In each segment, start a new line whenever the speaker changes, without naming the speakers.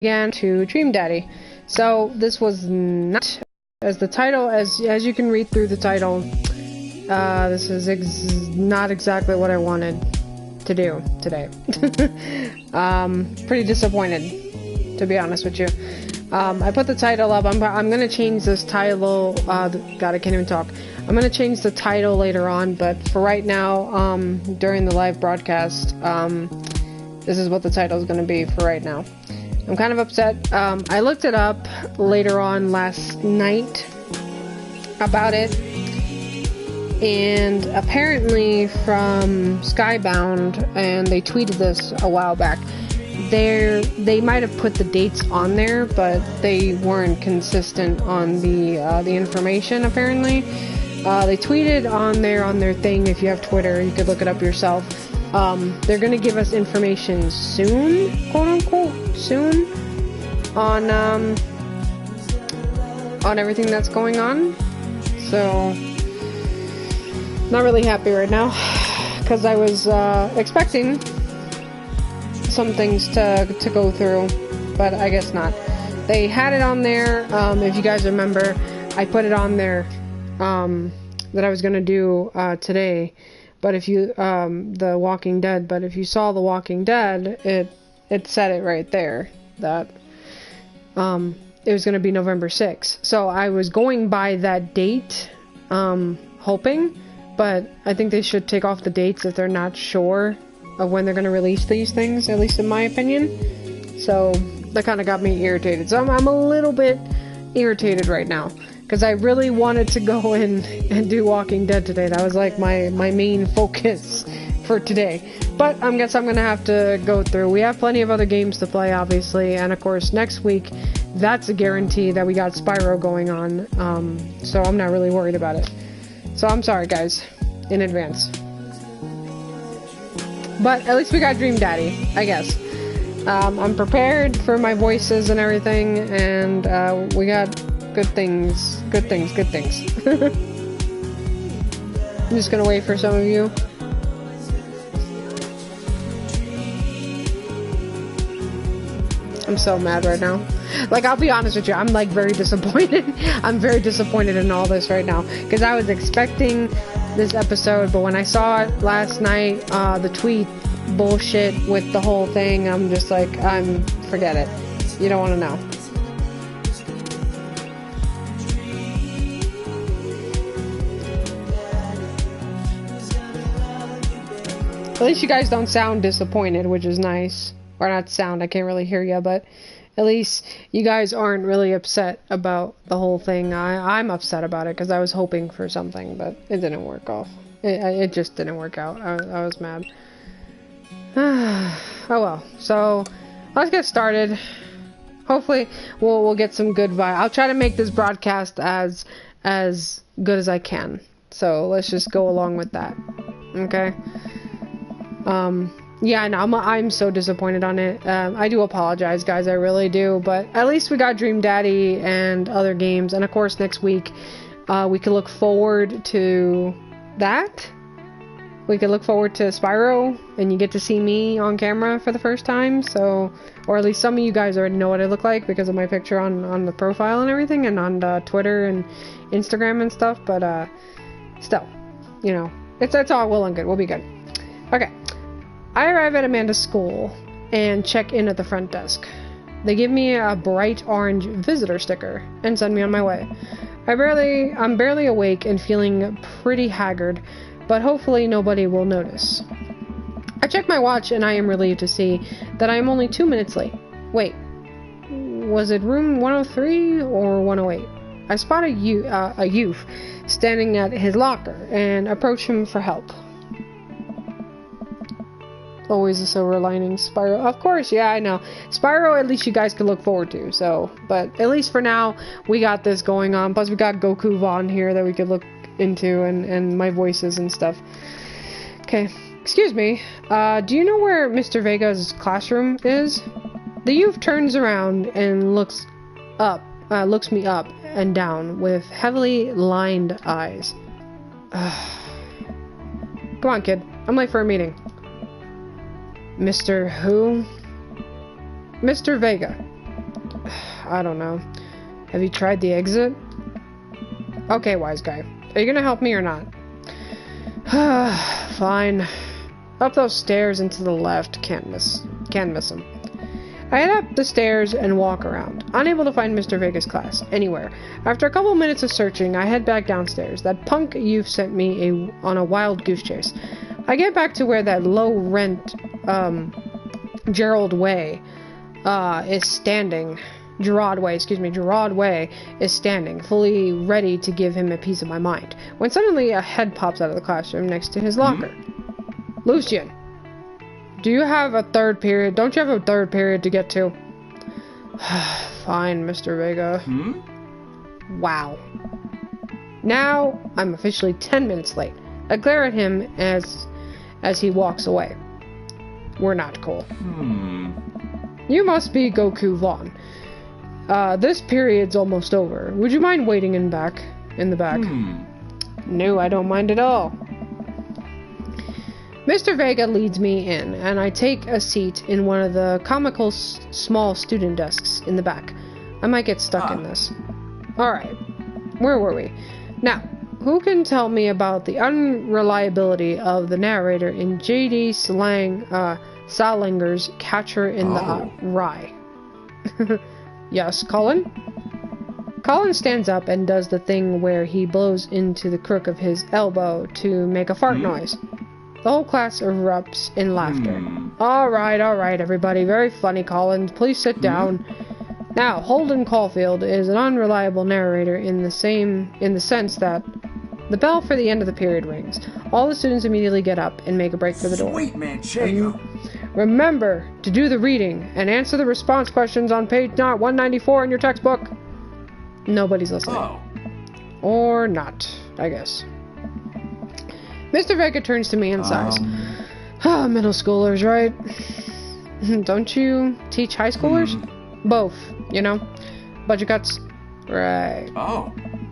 Again to Dream Daddy. So this was not as the title, as you can read through the title. This is not exactly what I wanted to do today. Pretty disappointed, to be honest with you. I put the title up. I'm gonna change this title. God, I can't even talk. I'm gonna change the title later on, but for right now, during the live broadcast, this is what the title is gonna be for right now. I'm kind of upset. I looked it up later on last night about it, and apparently from Skybound, and they tweeted this a while back, they might have put the dates on there, but they weren't consistent on the information, apparently. They tweeted on their thing. If you have Twitter, you could look it up yourself. They're gonna give us information soon, quote unquote, soon, on everything that's going on. So, not really happy right now, because I was expecting some things to go through, but I guess not. They had it on there. If you guys remember, I put it on there that I was gonna do today. But if you, The Walking Dead, but if you saw The Walking Dead, it said it right there, that, it was gonna be November 6th. So I was going by that date, hoping, but I think they should take off the dates if they're not sure of when they're gonna release these things, at least in my opinion. So, that kinda got me irritated. So I'm a little bit irritated right now, because I really wanted to go in and do Walking Dead today. That was like my main focus for today. But I guess I'm gonna have to go through. We have plenty of other games to play, obviously, and of course next week, that's a guarantee that we got Spyro going on. So I'm not really worried about it. So I'm sorry, guys, in advance. But at least we got Dream Daddy, I guess. I'm prepared for my voices and everything, and we got good things. I'm just gonna wait for some of you. I'm so mad right now. Like, I'll be honest with you, I'm like very disappointed. I'm very disappointed in all this right now, because I was expecting this episode, but when I saw it last night, the tweet bullshit with the whole thing, I'm just like, forget it. You don't want to know. At least you guys don't sound disappointed, which is nice. Or not sound, I can't really hear you, but at least you guys aren't really upset about the whole thing. I'm upset about it, because I was hoping for something, but it didn't work off. It just didn't work out. I was mad. Oh well. So, let's get started. Hopefully, we'll get some good vibe. I'll try to make this broadcast as good as I can. So, let's just go along with that. Okay? Yeah, I know, I'm so disappointed on it. I do apologize, guys, I really do, but at least we got Dream Daddy and other games, and of course next week, we can look forward to that. We can look forward to Spyro, and you get to see me on camera for the first time, so, or at least some of you guys already know what I look like because of my picture on the profile and everything, and on Twitter and Instagram and stuff, but, still, you know, it's all well and good, we'll be good. Okay. I arrive at Amanda's school and check in at the front desk. They give me a bright orange visitor sticker and send me on my way. I'm barely awake and feeling pretty haggard, but hopefully nobody will notice. I check my watch and I am relieved to see that I am only 2 minutes late. Wait, was it room 103 or 108? I spot a youth standing at his locker and approach him for help. Always a silver lining, Spyro. Of course, yeah, I know. Spyro, at least you guys can look forward to, so. But at least for now, we got this going on. Plus, we got Goku Vaughn here that we could look into, and my voices and stuff. Okay, excuse me. Do you know where Mr. Vega's classroom is? The youth turns around and looks me up and down with heavily lined eyes. Come on, kid. I'm late for a meeting. Mr. Who? Mr. Vega. I don't know. Have you tried the exit? Okay, wise guy. Are you gonna help me or not? Fine. Up those stairs and to the left. Can't miss him. I head up the stairs and walk around, unable to find Mr. Vega's class anywhere. After a couple minutes of searching, I head back downstairs. That punk youth sent me on a wild goose chase. I get back to where that low-rent, Gerard Way is standing, is standing, fully ready to give him a piece of my mind, when suddenly a head pops out of the classroom next to his locker. Lucian, do you have a third period? Don't you have a third period to get to? Fine, Mr. Vega. Wow. Now, I'm officially 10 minutes late. I glare at him as he walks away. We're not cool. You must be Goku Vaughn. This period's almost over. Would you mind waiting in the back? No, I don't mind at all. Mr. Vega leads me in, and I take a seat in one of the comical small student desks in the back. I might get stuck in this. Alright, where were we? Now, who can tell me about the unreliability of the narrator in J.D. Salinger's Catcher in the Rye? Yes, Colin? Colin stands up and does the thing where he blows into the crook of his elbow to make a fart noise. The whole class erupts in laughter. Alright, everybody. Very funny, Colin. Please sit down. Now, Holden Caulfield is an unreliable narrator in the sense that the bell for the end of the period rings. All the students immediately get up and make a break for the door.
Sweet manchego.
Remember to do the reading and answer the response questions on page 194 in your textbook. Nobody's listening. Or not, I guess. Mr. Vega turns to me and sighs. Middle schoolers, right? Don't you teach high schoolers? Both, you know? Budget cuts? Right.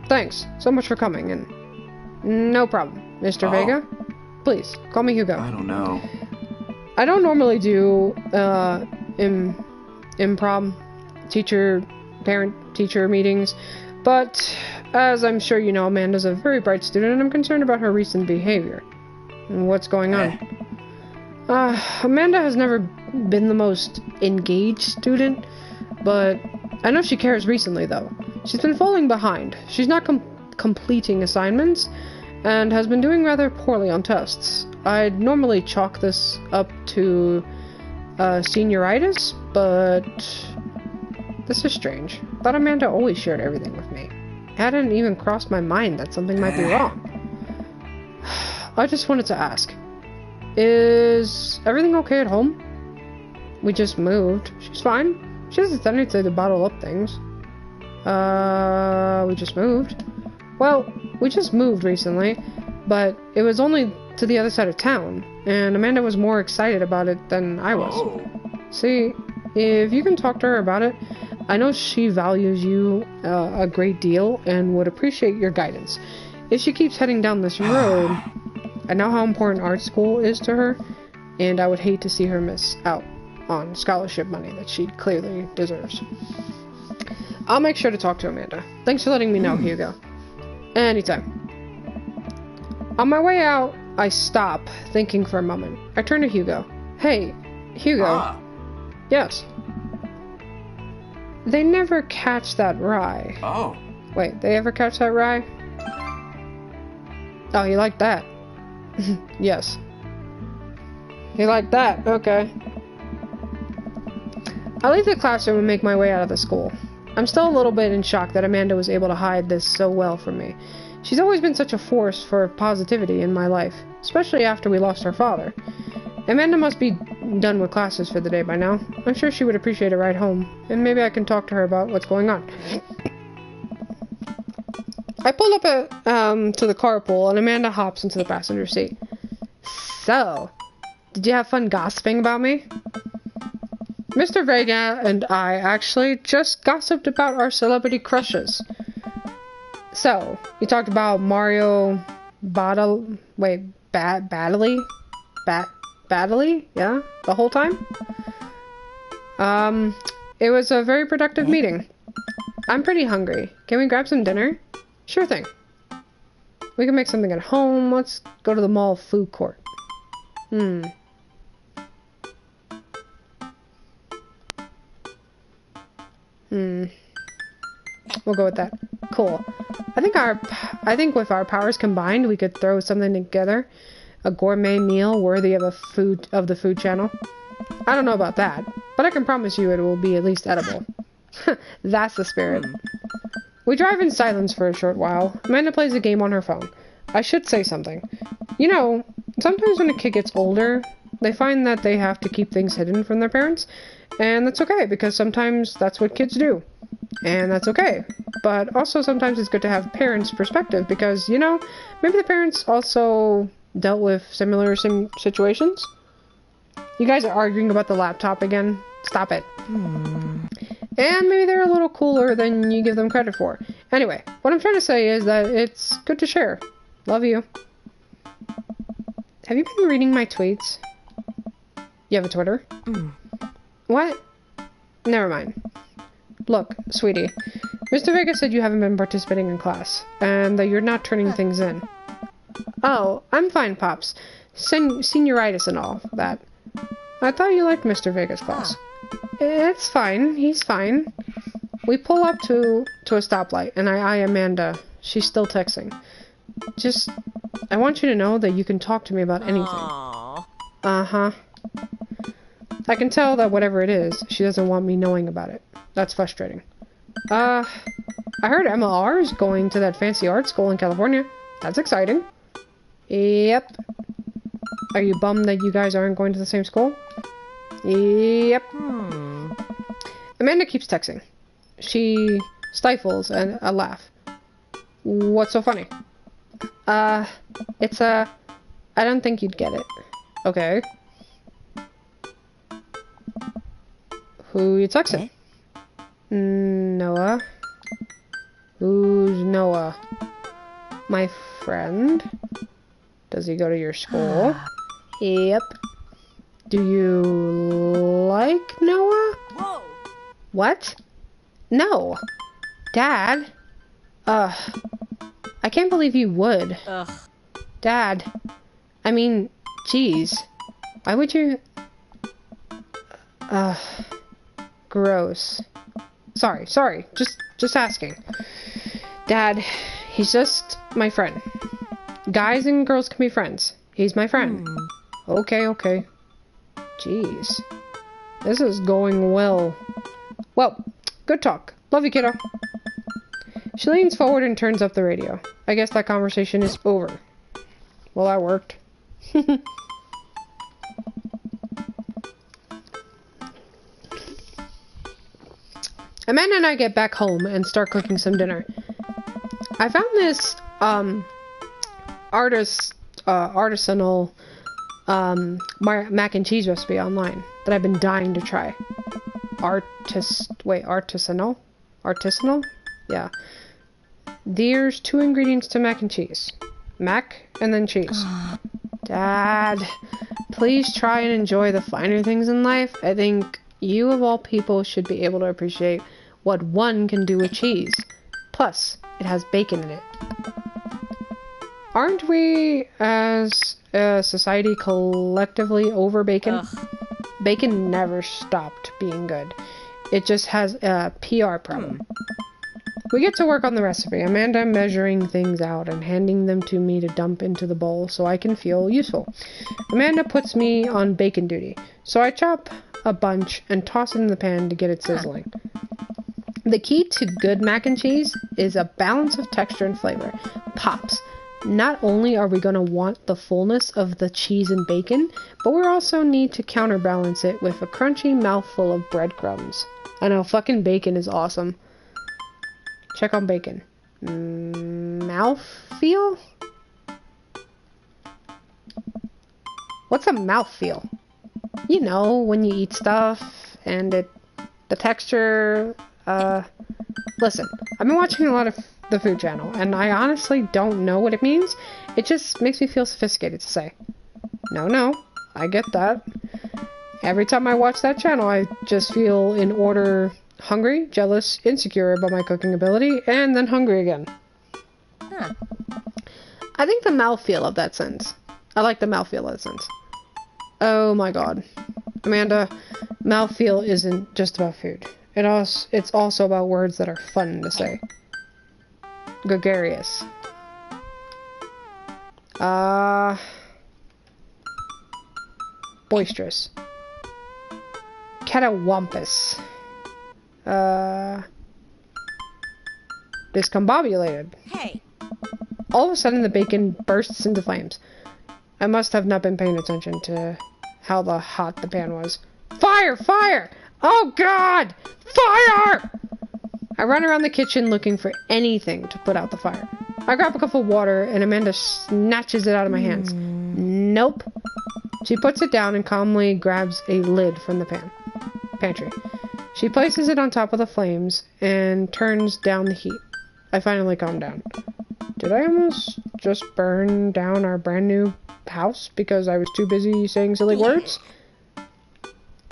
Thanks so much for coming in. No problem, Mr. Vega. Please, call me Hugo.
I don't know.
I don't normally do, improv, parent-teacher meetings, but as I'm sure you know, Amanda's a very bright student, and I'm concerned about her recent behavior. And what's going on? Amanda has never been the most engaged student, but I know she cares recently, though. She's been falling behind. She's not completing assignments, and has been doing rather poorly on tests. I'd normally chalk this up to senioritis, but this is strange. Thought Amanda always shared everything with me. Hadn't even crossed my mind that something might be wrong. I just wanted to ask, is everything okay at home? We just moved. She's fine. She doesn't tell anything to bottle up things. We just moved. Well, we just moved recently, but it was only to the other side of town, and Amanda was more excited about it than I was. See, if you can talk to her about it, I know she values you a great deal and would appreciate your guidance. If she keeps heading down this road, I know how important art school is to her, and I would hate to see her miss out on scholarship money that she clearly deserves. I'll make sure to talk to Amanda. Thanks for letting me know, Hugo. Anytime. On my way out, I stop, thinking for a moment. I turn to Hugo. Hey, Hugo. Yes. They never catch that rye. Wait, they ever catch that rye? Oh, you like that? Yes. You like that? Okay. I leave the classroom and make my way out of the school. I'm still a little bit in shock that Amanda was able to hide this so well from me. She's always been such a force for positivity in my life, especially after we lost our father. Amanda must be done with classes for the day by now. I'm sure she would appreciate a ride home, and maybe I can talk to her about what's going on. I pull up to the carpool, and Amanda hops into the passenger seat. So, did you have fun gossiping about me? Mr. Vega and I actually just gossiped about our celebrity crushes. So, you talked about Mario Badley? Yeah? The whole time? It was a very productive meeting. I'm pretty hungry. Can we grab some dinner? Sure thing. We can make something at home. Let's go to the mall food court. We'll go with that. Cool. I think with our powers combined, we could throw something together. A gourmet meal worthy of the food channel. I don't know about that, but I can promise you it will be at least edible. That's the spirit. We drive in silence for a short while. Amanda plays a game on her phone. I should say something. You know, sometimes when a kid gets older, they find that they have to keep things hidden from their parents, and that's okay, because sometimes that's what kids do. And that's okay. But also sometimes it's good to have parents' perspective, because, you know, maybe the parents also dealt with similar situations. You guys are arguing about the laptop again. Stop it. And maybe they're a little cooler than you give them credit for. Anyway, what I'm trying to say is that it's good to share. Love you. Have you been reading my tweets? You have a Twitter? What? Never mind. Look, sweetie. Mr. Vega said you haven't been participating in class, and that you're not turning things in. Oh, I'm fine, Pops. Senioritis and all that. I thought you liked Mr. Vega's class. It's fine. He's fine. We pull up to a stoplight, and I eye Amanda. She's still texting. Just, I want you to know that you can talk to me about anything. Uh-huh. I can tell that whatever it is, she doesn't want me knowing about it. That's frustrating. I heard MLR is going to that fancy art school in California. That's exciting. Yep. Are you bummed that you guys aren't going to the same school? Yep. Amanda keeps texting. She stifles a laugh. What's so funny? It's I don't think you'd get it. Okay. Who you texting? Noah. Who's Noah? My friend? Does he go to your school? Yep. Do you like Noah?
Whoa.
What? No. Dad? I can't believe you would.
Ugh.
Dad. I mean, geez. Why would you... Gross. Sorry. Just asking. Dad, he's just my friend. Guys and girls can be friends. He's my friend. Okay. Jeez. This is going well. Well, good talk. Love you, kiddo. She leans forward and turns up the radio. I guess that conversation is over. Well, that worked. Amanda and I get back home and start cooking some dinner. I found this artisanal mac and cheese recipe online that I've been dying to try. Artisanal? Artisanal? Yeah. There's 2 ingredients to mac and cheese. Mac and then cheese. Dad, please try and enjoy the finer things in life. I think you of all people should be able to appreciate what one can do with cheese. Plus, it has bacon in it. Aren't we, as a society, collectively over bacon?
Ugh.
Bacon never stopped being good. It just has a PR problem. We get to work on the recipe. Amanda measuring things out and handing them to me to dump into the bowl so I can feel useful. Amanda puts me on bacon duty, so I chop a bunch and toss it in the pan to get it sizzling. The key to good mac and cheese is a balance of texture and flavor. Pops. Not only are we going to want the fullness of the cheese and bacon, but we also need to counterbalance it with a crunchy mouthful of breadcrumbs. I know, fucking bacon is awesome. Check on bacon. Mouthfeel? What's a mouthfeel? You know, when you eat stuff and the texture, listen, I've been watching a lot of the Food Channel, and I honestly don't know what it means. It just makes me feel sophisticated to say. No, I get that. Every time I watch that channel, I just feel in order Hungry, jealous, insecure about my cooking ability, and then hungry again.
Huh.
I think the mouthfeel of that sentence. I like the mouthfeel of that sentence. Oh my god. Amanda, mouthfeel isn't just about food. It's also about words that are fun to say. Gregarious. Boisterous. Catawampus. Discombobulated.
Hey.
All of a sudden, the bacon bursts into flames. I must have not been paying attention to how hot the pan was. Fire! Fire! Oh god! Fire! I run around the kitchen looking for anything to put out the fire. I grab a cup of water and Amanda snatches it out of my hands. Nope. She puts it down and calmly grabs a lid from the pantry. She places it on top of the flames and turns down the heat. I finally calm down. Did I almost just burn down our brand new house because I was too busy saying silly words?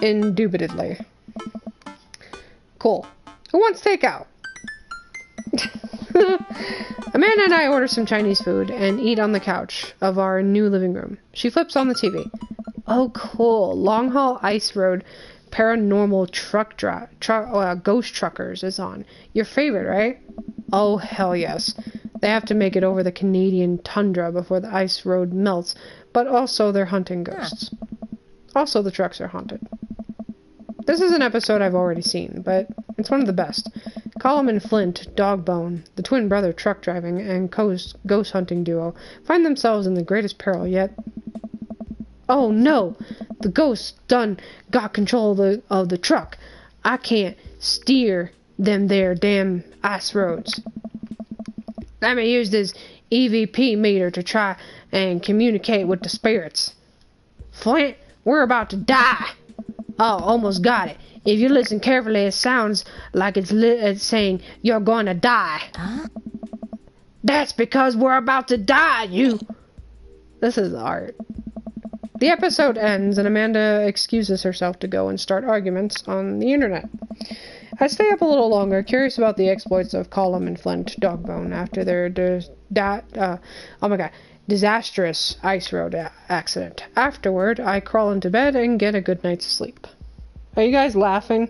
Indubitably. Cool. Who wants takeout? Amanda and I order some Chinese food and eat on the couch of our new living room. She flips on the TV. Oh, cool. Long Haul Ice Road Paranormal Ghost Truckers is on. Your favorite, right? Oh, hell yes. They have to make it over the Canadian tundra before the ice road melts, but also they're hunting ghosts. Also, the trucks are haunted. This is an episode I've already seen, but it's one of the best. Colum and Flint, Dogbone, the twin brother truck driving and ghost hunting duo, find themselves in the greatest peril yet. Oh no! The ghosts done got control of the truck. I can't steer them there damn ice roads. Let me use this EVP meter to try and communicate with the spirits. Flint, we're about to die. Oh, almost got it. If you listen carefully, it sounds like it's saying you're going to die.
Huh?
That's because we're about to die, you. This is art. The episode ends and Amanda excuses herself to go and start arguments on the internet. I stay up a little longer, curious about the exploits of Colum and Flint Dogbone after their disastrous ice road accident. Afterward, I crawl into bed and get a good night's sleep. Are you guys laughing?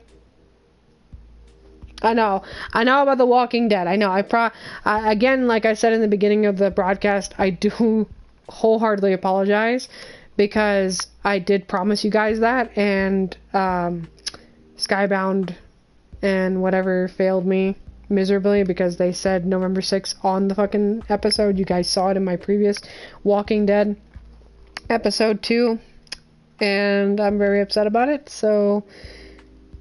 I know about The Walking Dead. I know. Again, like I said in the beginning of the broadcast, I do wholeheartedly apologize because I did promise you guys that, and Skybound and whatever failed me miserably because they said November 6th on the fucking episode. You guys saw it in my previous Walking Dead episode 2, and I'm very upset about it. So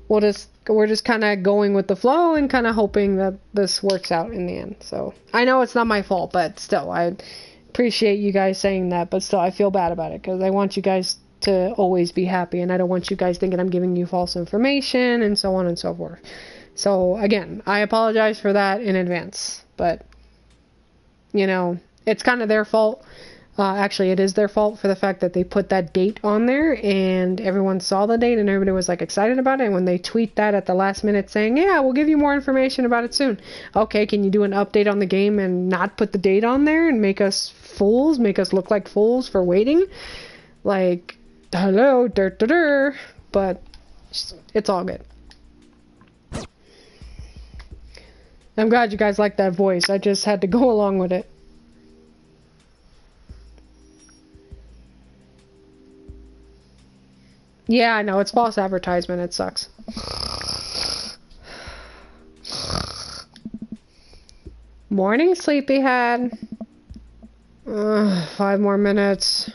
we're just kind of going with the flow and kind of hoping that this works out in the end. So I know it's not my fault, but still, I appreciate you guys saying that, but still I feel bad about it because I want you guys to always be happy, and I don't want you guys thinking I'm giving you false information and so on and so forth. So again, I apologize for that in advance, but you know, it's kind of their fault. Actually, it is their fault for the fact that they put that date on there and everyone saw the date and everybody was like excited about it. And when they tweet that at the last minute saying, yeah, we'll give you more information about it soon. Okay, can you do an update on the game and not put the date on there and make us fools, make us look like fools for waiting? Like, hello, but it's all good. I'm glad you guys like that voice. I just had to go along with it. Yeah, I know, it's false advertisement. It sucks. Morning, sleepyhead. 5 more minutes.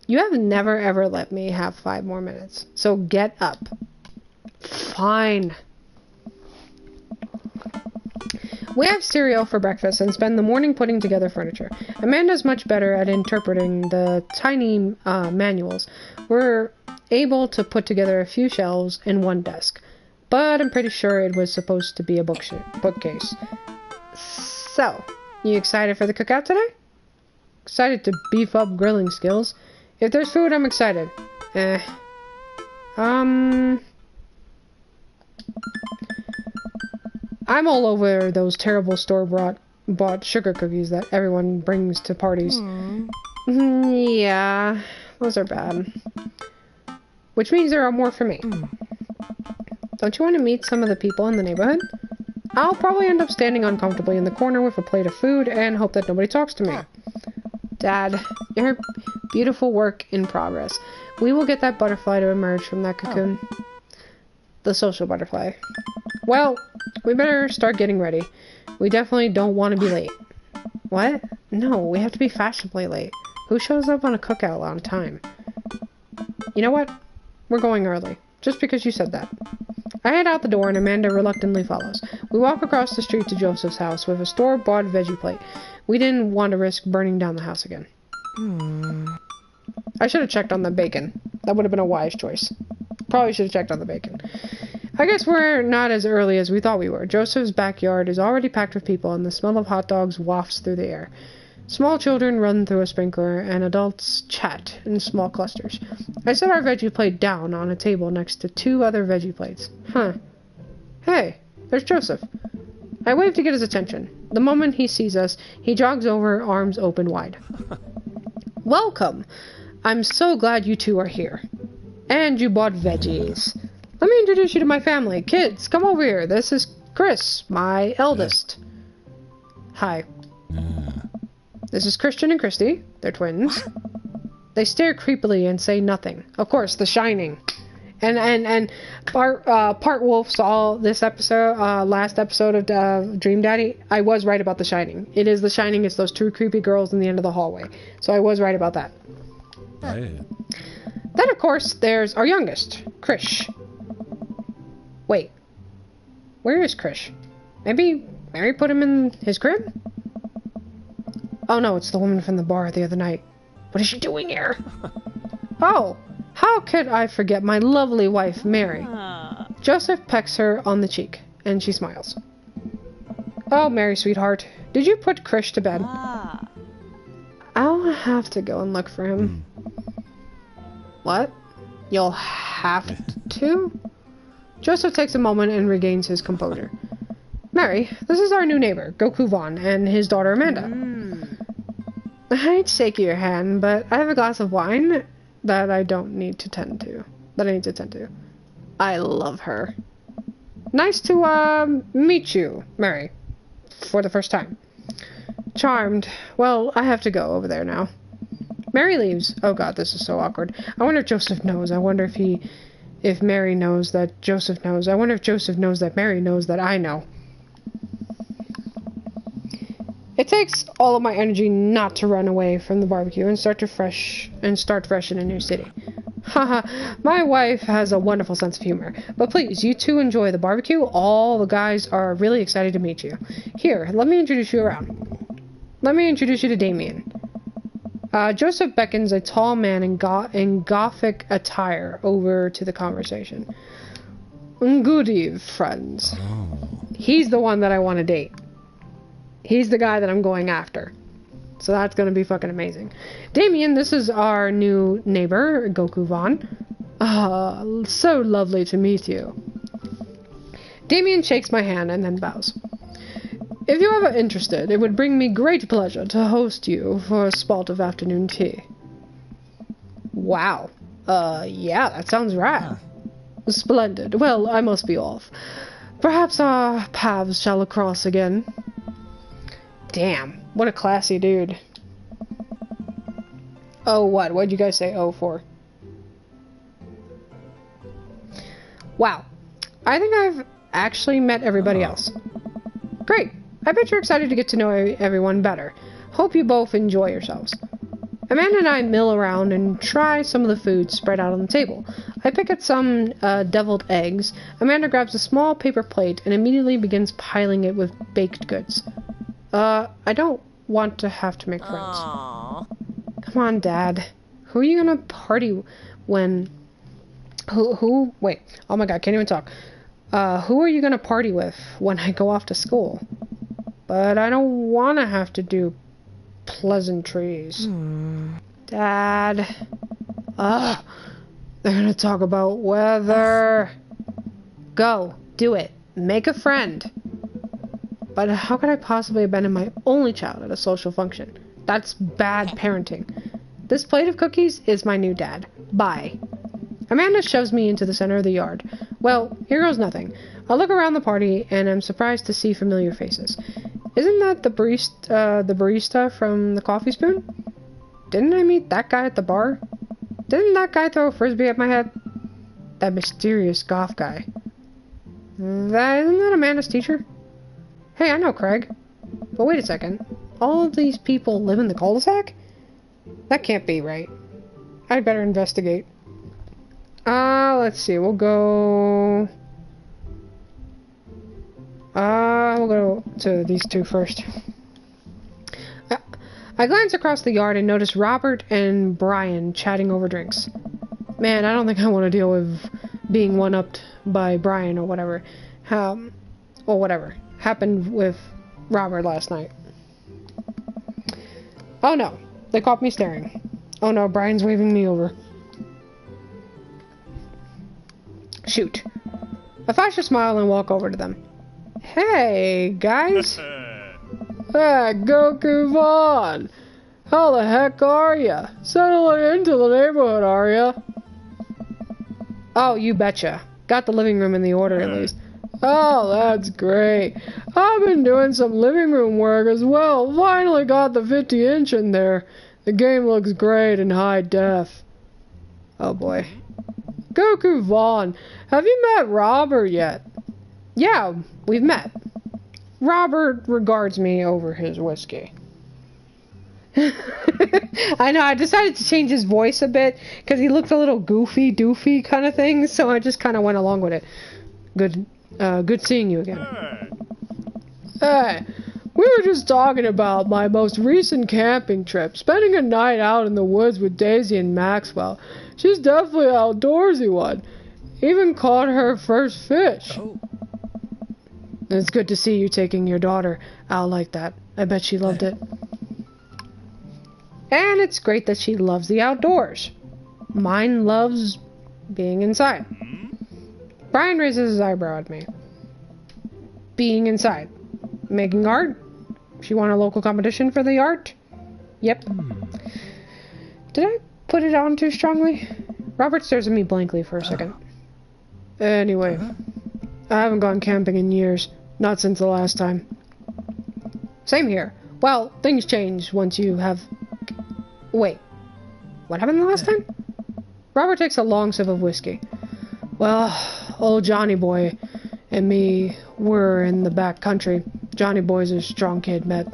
You have never ever let me have 5 more minutes. So get up. Fine. We have cereal for breakfast and spend the morning putting together furniture. Amanda's much better at interpreting the tiny manuals. We're able to put together a few shelves and one desk, but I'm pretty sure it was supposed to be a bookcase. So, you excited for the cookout today? Excited to beef up grilling skills. If there's food, I'm excited. I'm all over those terrible store-bought sugar cookies that everyone brings to parties. Yeah, those are bad. Which means there are more for me. Don't you want to meet some of the people in the neighborhood? I'll probably end up standing uncomfortably in the corner with a plate of food and hope that nobody talks to me. Dad, your beautiful work in progress. We will get that butterfly to emerge from that cocoon. The social butterfly. Well, we better start getting ready. We definitely don't want to be late. What? No, we have to be fashionably late. Who shows up on a cookout on time? You know what? We're going early. Just because you said that. I head out the door and Amanda reluctantly follows. We walk across the street to Joseph's house with a store-bought veggie plate. We didn't want to risk burning down the house again. I should have checked on the bacon. That would have been a wise choice. Probably should have checked on the bacon. I guess we're not as early as we thought we were. Joseph's backyard is already packed with people and the smell of hot dogs wafts through the air. Small children run through a sprinkler and adults chat in small clusters. I set our veggie plate down on a table next to 2 other veggie plates. Hey, there's Joseph. I wave to get his attention. The moment he sees us, he jogs over, arms open wide. Welcome! I'm so glad you 2 are here. And you bought veggies. Let me introduce you to my family. Kids, come over here. This is Chris, my eldest. Hi. This is Christian and Christy. They're twins. They stare creepily and say nothing. Of course, The Shining. And Part Wolf saw this episode, last episode of Dream Daddy. I was right about The Shining. It is The Shining. It's those 2 creepy girls in the end of the hallway. So I was right about that.
Hey.
Then, of course, there's our youngest, Krish. Wait. Where is Krish? Maybe Mary put him in his crib? Oh no, it's the woman from the bar the other night. What is she doing here? Oh, how could I forget my lovely wife, Mary? Joseph pecks her on the cheek, and she smiles. Oh, Mary, sweetheart, did you put Krish to bed? I'll have to go and look for him. What? You'll have to? Joseph takes a moment and regains his composure. Mary, this is our new neighbor, Goku Vaughn, and his daughter Amanda. I hate to shake your hand, but I have a glass of wine that I need to tend to. I love her. Nice to, meet you, Mary. For the first time. Charmed. Well, I have to go over there now. Mary leaves. Oh god, this is so awkward. I wonder if Joseph knows. I wonder if Mary knows that Joseph knows. I wonder if Joseph knows that Mary knows that I know. It takes all of my energy not to run away from the barbecue and start fresh in a new city. Haha, my wife has a wonderful sense of humor. But please, you 2 enjoy the barbecue. All the guys are really excited to meet you. Here, let me introduce you around. Let me introduce you to Damien. Joseph beckons a tall man in Gothic attire over to the conversation. Good eve, friends. He's the one that I want to date. He's the guy that I'm going after. So that's going to be fucking amazing. Damien, this is our new neighbor, Goku Vaughn. So lovely to meet you. Damien shakes my hand and then bows. If you're ever interested, it would bring me great pleasure to host you for a spot of afternoon tea. Wow. Yeah, that sounds right. Splendid. Well, I must be off. Perhaps our paths shall cross again. Damn, what a classy dude. Oh, what? What'd you guys say oh for? Wow. I think I've actually met everybody else. Great. I bet you're excited to get to know everyone better. Hope you both enjoy yourselves. Amanda and I mill around and try some of the food spread out on the table. I pick at some deviled eggs. Amanda grabs a small paper plate and immediately begins piling it with baked goods. I don't want to have to make friends. Aww. Come on, Dad. Who are you gonna party when... Wait. Oh my god, can't even talk. Who are you gonna party with when I go off to school? But I don't want to have to do pleasantries. Dad. They're gonna talk about weather. Go. Do it. Make a friend. But how could I possibly abandon my only child at a social function? That's bad parenting. This plate of cookies is my new dad. Bye. Amanda shoves me into the center of the yard. Well, here goes nothing. I look around the party, and I'm surprised to see familiar faces. Isn't that the barista from the Coffee Spoon? Didn't I meet that guy at the bar? Didn't that guy throw a frisbee at my head? That mysterious goth guy. Isn't that Amanda's teacher? Hey, I know Craig. But wait a second. All of these people live in the cul-de-sac? That can't be right. I'd better investigate. Let's see. We'll go to these two first. I glance across the yard and notice Robert and Brian chatting over drinks. Man, I don't think I want to deal with being one-upped by Brian or whatever. Or whatever happened with Robert last night. Oh no, they caught me staring. Oh no, Brian's waving me over. Shoot. I flash a smile and walk over to them. Hey, guys. Hey, Goku Vaughn! How the heck are ya? Settling into the neighborhood, are ya? Oh, you betcha. Got the living room in the order, at least. Oh, that's great. I've been doing some living room work as well. Finally got the 50-inch in there. The game looks great in high def. Oh, boy. Goku Vaughn, have you met Robert yet? Yeah, we've met. Robert regards me over his whiskey. I know, I decided to change his voice a bit, because he looked a little goofy, doofy kind of thing, so I just kind of went along with it. Good seeing you again. Hey, we were just talking about my most recent camping trip, spending a night out in the woods with Daisy and Maxwell. She's definitely an outdoorsy one. Even caught her first fish. Oh. It's good to see you taking your daughter out like that. I bet she loved it. And it's great that she loves the outdoors. Mine loves being inside. Brian raises his eyebrow at me. Being inside. Making art? She won a local competition for the art? Yep. Did I put it on too strongly? Robert stares at me blankly for a second. Anyway, I haven't gone camping in years. Not since the last time. Same here. Well, things change once you have... Wait. What happened the last time? Robert takes a long sip of whiskey. Well, old Johnny Boy and me were in the back country. Johnny Boy's a strong kid, Matt.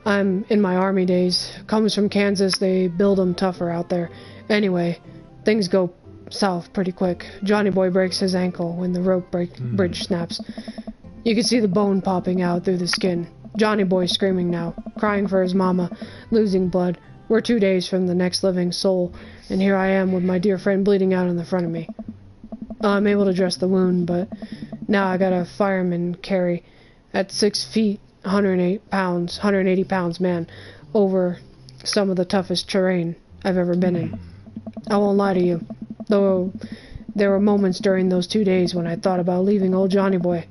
I'm in my army days. Comes from Kansas, they build 'em tougher out there. Anyway, things go south pretty quick. Johnny Boy breaks his ankle when the rope bridge snaps. You can see the bone popping out through the skin. Johnny Boy's screaming now, crying for his mama, losing blood. We're 2 days from the next living soul, and here I am with my dear friend bleeding out in the front of me. I'm able to dress the wound, but now I got a fireman carry at 6 feet, 180 pounds, man, over some of the toughest terrain I've ever been in. I won't lie to you, though there were moments during those 2 days when I thought about leaving old Johnny Boy.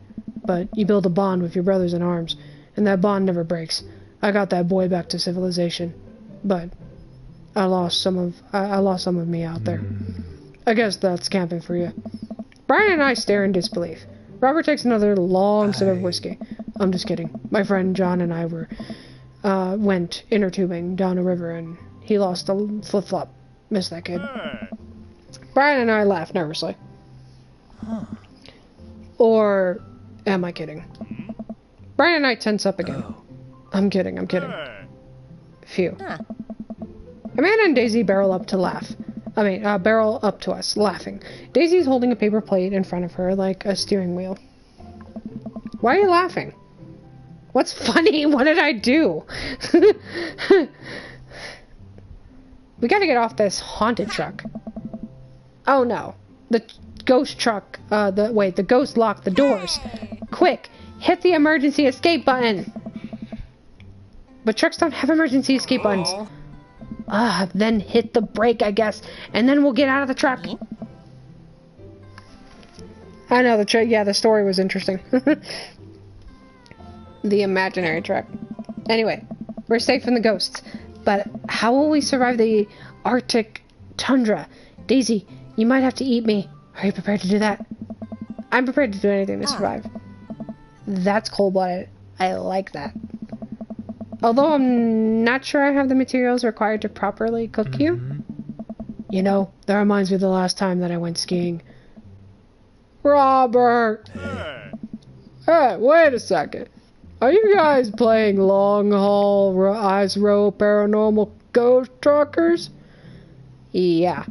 But you build a bond with your brothers in arms, and that bond never breaks. I got that boy back to civilization, but I lost some of me out there. I guess that's camping for you. Brian and I stare in disbelief. Robert takes another long sip of whiskey. I'm just kidding. My friend John and I went inner tubing down a river, and he lost a flip-flop. Missed that kid. Brian and I laugh nervously. Or am I kidding? Brian and I tense up again. I'm kidding. Phew. Amanda and Daisy barrel up to us, laughing. Daisy's holding a paper plate in front of her like a steering wheel. Why are you laughing? What's funny? What did I do? We gotta get off this haunted truck. Oh no. The ghost truck, the ghost locked the doors. Quick, hit the emergency escape button. But trucks don't have emergency escape buttons. Then hit the brake, I guess, and then we'll get out of the truck. I know, the story was interesting. The imaginary track. Anyway, we're safe from the ghosts. But how will we survive the Arctic tundra? Daisy, you might have to eat me. Are you prepared to do that? I'm prepared to do anything to survive. That's cold-blooded. I like that. Although I'm not sure I have the materials required to properly cook you. You know, that reminds me of the last time that I went skiing. Robert! Hey, wait a second. Are you guys playing long haul ice row paranormal ghost truckers? Yeah.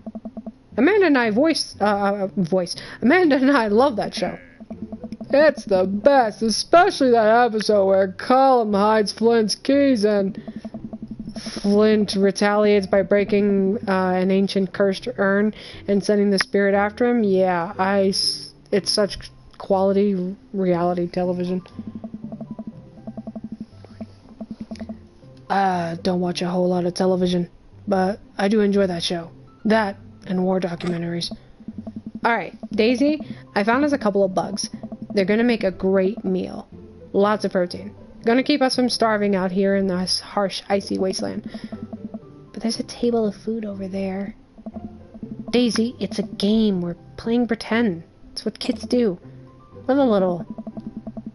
Amanda and I Amanda and I love that show. It's the best, especially that episode where Colum hides Flint's keys and Flint retaliates by breaking an ancient cursed urn and sending the spirit after him. Yeah, it's such quality reality television. Don't watch a whole lot of television, but I do enjoy that show. That and war documentaries. Alright, Daisy, I found us a couple of bugs. They're gonna make a great meal. Lots of protein. Gonna keep us from starving out here in this harsh, icy wasteland. But there's a table of food over there. Daisy, it's a game. We're playing pretend. It's what kids do. Live a little.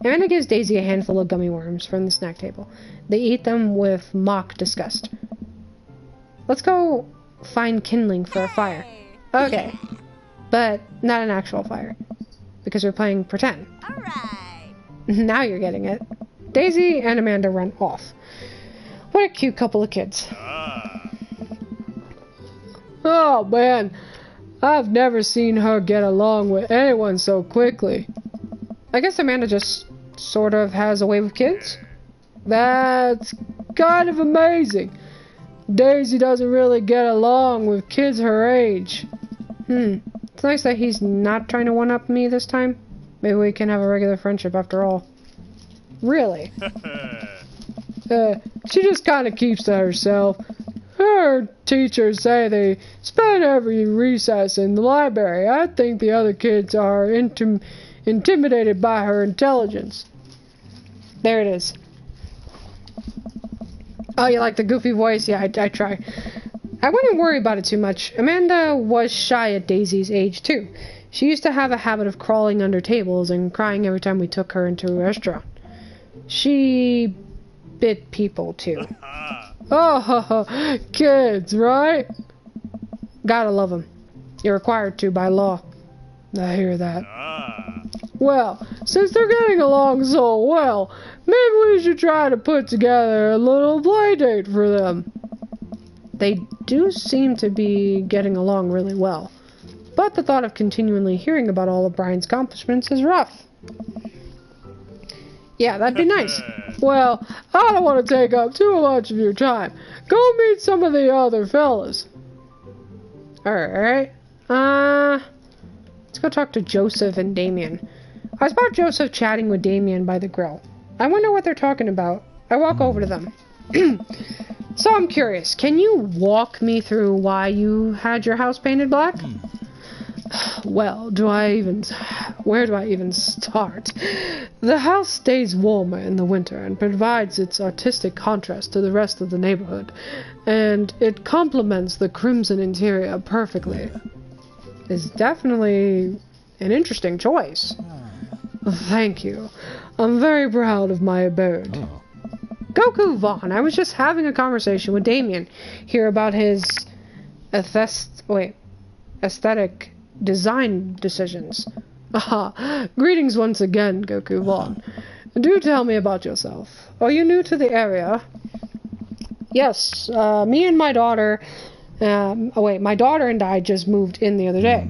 Amanda gives Daisy a handful of gummy worms from the snack table. They eat them with mock disgust. Let's go find kindling for a fire. Okay. But not an actual fire. Because we're playing pretend.
Alright.
Now you're getting it. Daisy and Amanda run off. What a cute couple of kids. Oh man, I've never seen her get along with anyone so quickly. I guess Amanda just sort of has a way with kids. That's kind of amazing. Daisy doesn't really get along with kids her age. It's nice that he's not trying to one-up me this time. Maybe we can have a regular friendship after all. Really? She just kind of keeps to herself. Her teachers say they spend every recess in the library. I think the other kids are intimidated by her intelligence. There it is. Oh, you like the goofy voice? Yeah, I try. I wouldn't worry about it too much. Amanda was shy at Daisy's age, too. She used to have a habit of crawling under tables and crying every time we took her into a restaurant. She bit people, too. Oh, kids, right? Gotta love them. You're required to by law. I hear that. Well, since they're getting along so well, maybe we should try to put together a little play date for them. They do seem to be getting along really well, but the thought of continually hearing about all of Brian's accomplishments is rough. Yeah, that'd be nice. Well, I don't want to take up too much of your time. Go meet some of the other fellas. Alright. Let's go talk to Joseph and Damien. I spot Joseph chatting with Damien by the grill. I wonder what they're talking about. I walk over to them. So I'm curious, can you walk me through why you had your house painted black? Well, where do I even start? The house stays warmer in the winter and provides its artistic contrast to the rest of the neighborhood, and it complements the crimson interior perfectly. It's definitely an interesting choice. Thank you. I'm very proud of my abode. Goku Vaughn, I was just having a conversation with Damien here about his aesthetic design decisions. Aha, greetings once again, Goku Vaughn. Do tell me about yourself. Are you new to the area? Yes, me and my daughter, my daughter and I just moved in the other day.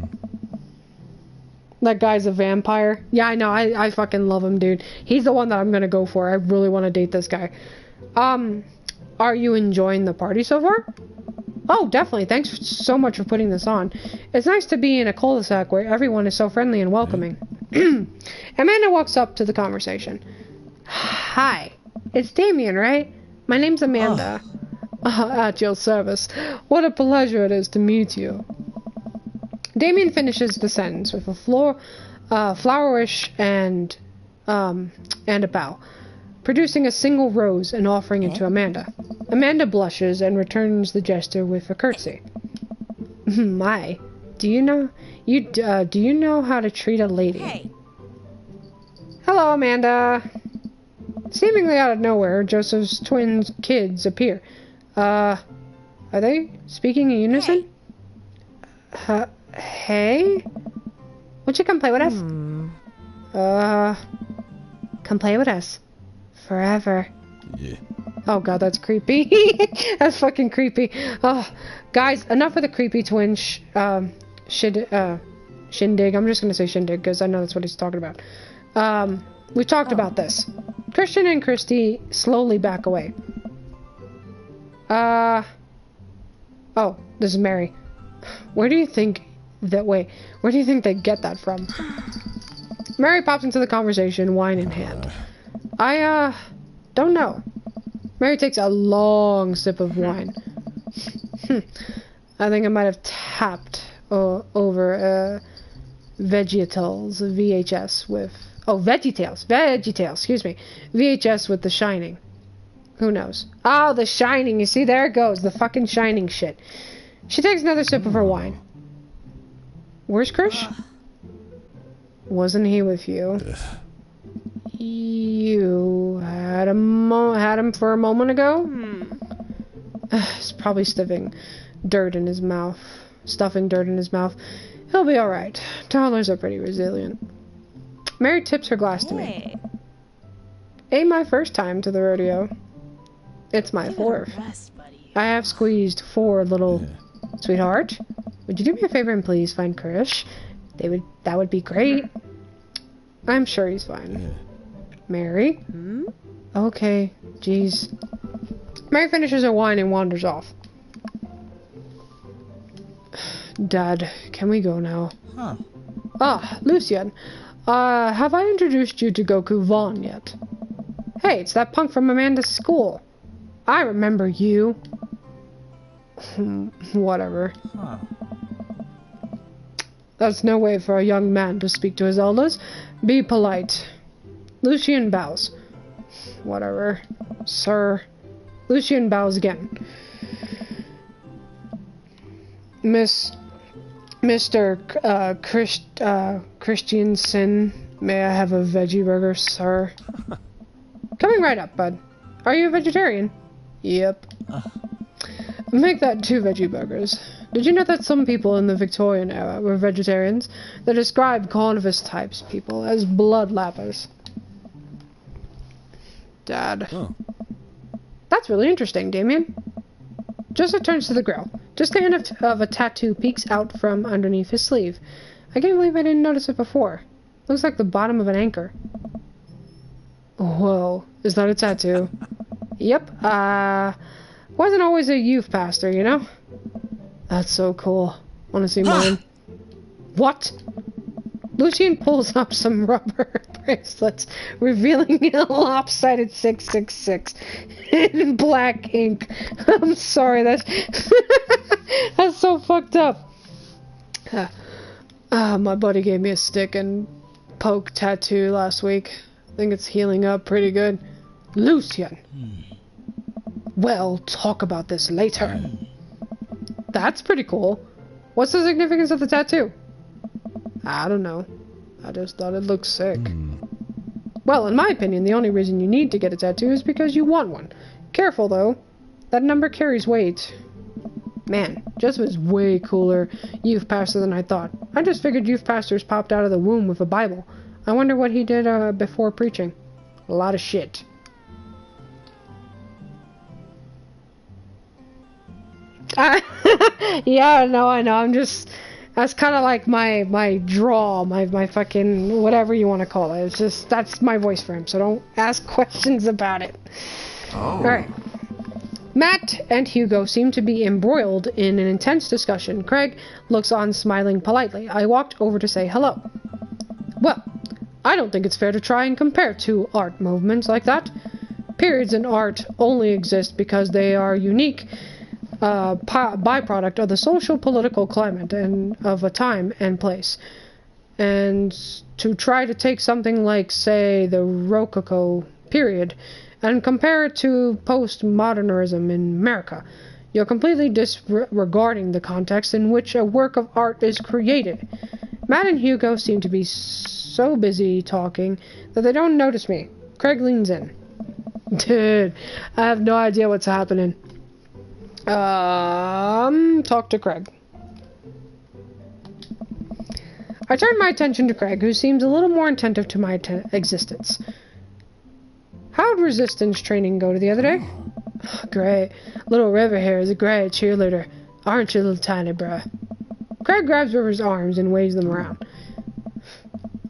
That guy's a vampire. Yeah, I know. I fucking love him, dude. He's the one that I'm gonna go for. I really want to date this guy. Are you enjoying the party so far? Oh, definitely. Thanks so much for putting this on. It's nice to be in a cul-de-sac where everyone is so friendly and welcoming. Amanda walks up to the conversation. Hi. It's Damien, right? My name's Amanda. At your service. What a pleasure it is to meet you. Damien finishes the sentence with a flourish and a bow, producing a single rose and offering it to Amanda. Amanda blushes and returns the gesture with a curtsy. My, do you know how to treat a lady?
Hey.
Hello, Amanda. Seemingly out of nowhere, Joseph's twin kids appear. Are they speaking in unison? Hey? Won't you come play with us? Come play with us. Forever.
Yeah.
Oh god, that's creepy. That's fucking creepy. Oh, guys, enough with the creepy twin shindig. I'm just gonna say shindig because I know that's what he's talking about. We've talked about this. Christian and Christy slowly back away. Oh, this is Mary. Where do you think they get that from? Mary pops into the conversation, wine in hand. I don't know. Mary takes a long sip of wine. I think I might have tapped over VeggieTales VHS with... Oh, VeggieTales, excuse me. VHS with The Shining. Who knows? Oh, The Shining. You see, there it goes. The fucking Shining shit. She takes another sip of her wine. Where's Krish? Wasn't he with you? You had him for a moment ago? He's probably stuffing dirt in his mouth. He'll be alright. Toddlers are pretty resilient. Mary tips her glass to me. Ain't my first time to the rodeo. It's my fourth. I have squeezed 4 little... Sweetheart, would you do me a favor and please find Krish? That would be great. I'm sure he's fine. Mary? Okay, jeez. Mary finishes her wine and wanders off. Dad, can we go now? Ah, Lucian. Have I introduced you to Goku Vaughn yet? Hey, it's that punk from Amanda's school. I remember you. Whatever. That's no way for a young man to speak to his elders. Be polite. Lucian bows. Whatever. Sir. Lucian bows again. Mr. Christiansen, may I have a veggie burger, sir? Coming right up, bud. Are you a vegetarian? Yep. Make that 2 veggie burgers. Did you know that some people in the Victorian era were vegetarians? They described carnivorous types people as bloodlappers. Dad. Oh. That's really interesting, Damien. Joseph turns to the grill. Just the end of a tattoo peeks out from underneath his sleeve. I can't believe I didn't notice it before. Looks like the bottom of an anchor. Whoa, is that a tattoo? Yep, wasn't always a youth pastor, you know? That's so cool. Wanna see mine? What? Lucian pulls up some rubber bracelets, revealing a lopsided 666 in black ink. I'm sorry, that's so fucked up. My buddy gave me a stick and poke tattoo last week. I think it's healing up pretty good. Lucian! We'll talk about this later. That's pretty cool. What's the significance of the tattoo? I don't know. I just thought it looked sick. Well, in my opinion, the only reason you need to get a tattoo is because you want one. Careful, though. That number carries weight. Man, Joseph is way cooler youth pastor than I thought. I just figured youth pastors popped out of the womb with a Bible. I wonder what he did before preaching. A lot of shit. Yeah, no, I know. I'm just... That's kind of like my draw, my fucking... whatever you want to call it. It's just... That's my voice for him, so don't ask questions about it. Oh. Alright. Matt and Hugo seem to be embroiled in an intense discussion. Craig looks on, smiling politely. I walked over to say hello. Well, I don't think it's fair to try and compare 2 art movements like that. Periods in art only exist because they are unique byproduct of the social political climate and of a time and place. and to try to take something like, say, the Rococo period and compare it to postmodernism in America, you're completely disregarding the context in which a work of art is created. Matt and Hugo seem to be so busy talking that they don't notice me. Craig leans in. Dude, I have no idea what's happening. Talk to Craig. I turn my attention to Craig, who seems a little more attentive to my existence. How'd resistance training go the other day? Oh, great. Little River here is a great cheerleader. Aren't you, little tiny bruh? Craig grabs River's arms and waves them around.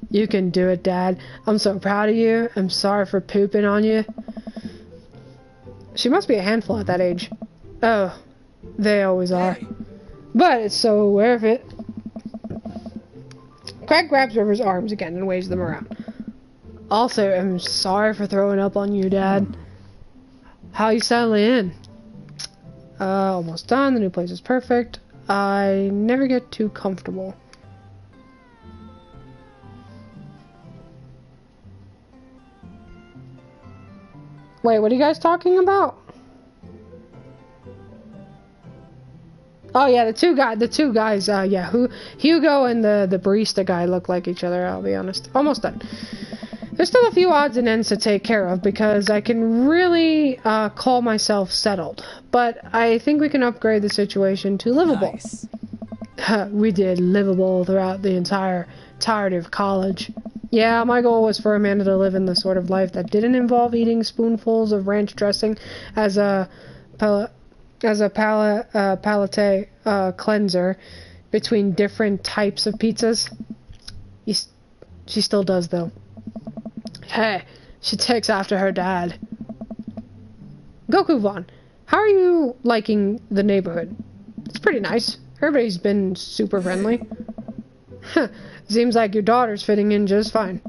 You can do it, Dad. I'm so proud of you. I'm sorry for pooping on you. She must be a handful at that age. Oh, they always are. But it's so worth it. Craig grabs River's arms again and waves them around. Also, I'm sorry for throwing up on you, Dad. How you settling in? Almost done. The new place is perfect. I never get too comfortable. Wait, what are you guys talking about? Oh yeah, the two guys, yeah, Hugo and the barista guy look like each other, I'll be honest. Almost done. There's still a few odds and ends to take care of because I can really call myself settled. But I think we can upgrade the situation to livable.
Nice.
We did livable throughout the entirety of college. Yeah, my goal was for Amanda to live in the sort of life that didn't involve eating spoonfuls of ranch dressing as a palate cleanser between different types of pizzas. She still does, though. Hey, she takes after her dad. Goku-Von, how are you liking the neighborhood? It's pretty nice. Everybody's been super friendly. Seems like your daughter's fitting in just fine.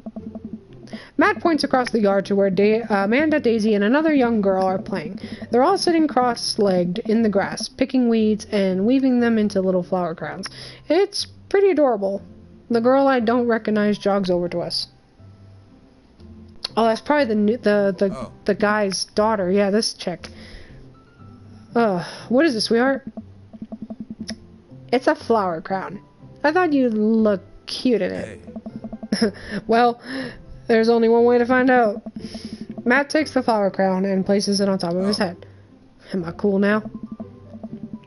Matt points across the yard to where Amanda, Daisy, and another young girl are playing. They're all sitting cross-legged in the grass, picking weeds and weaving them into little flower crowns. It's pretty adorable. The girl I don't recognize jogs over to us. Oh, that's probably the guy's daughter. Yeah, this chick. What is it, sweetheart? It's a flower crown. I thought you'd look cute in it.
Hey.
Well, there's only one way to find out. Matt takes the flower crown and places it on top of his head. Am I cool now?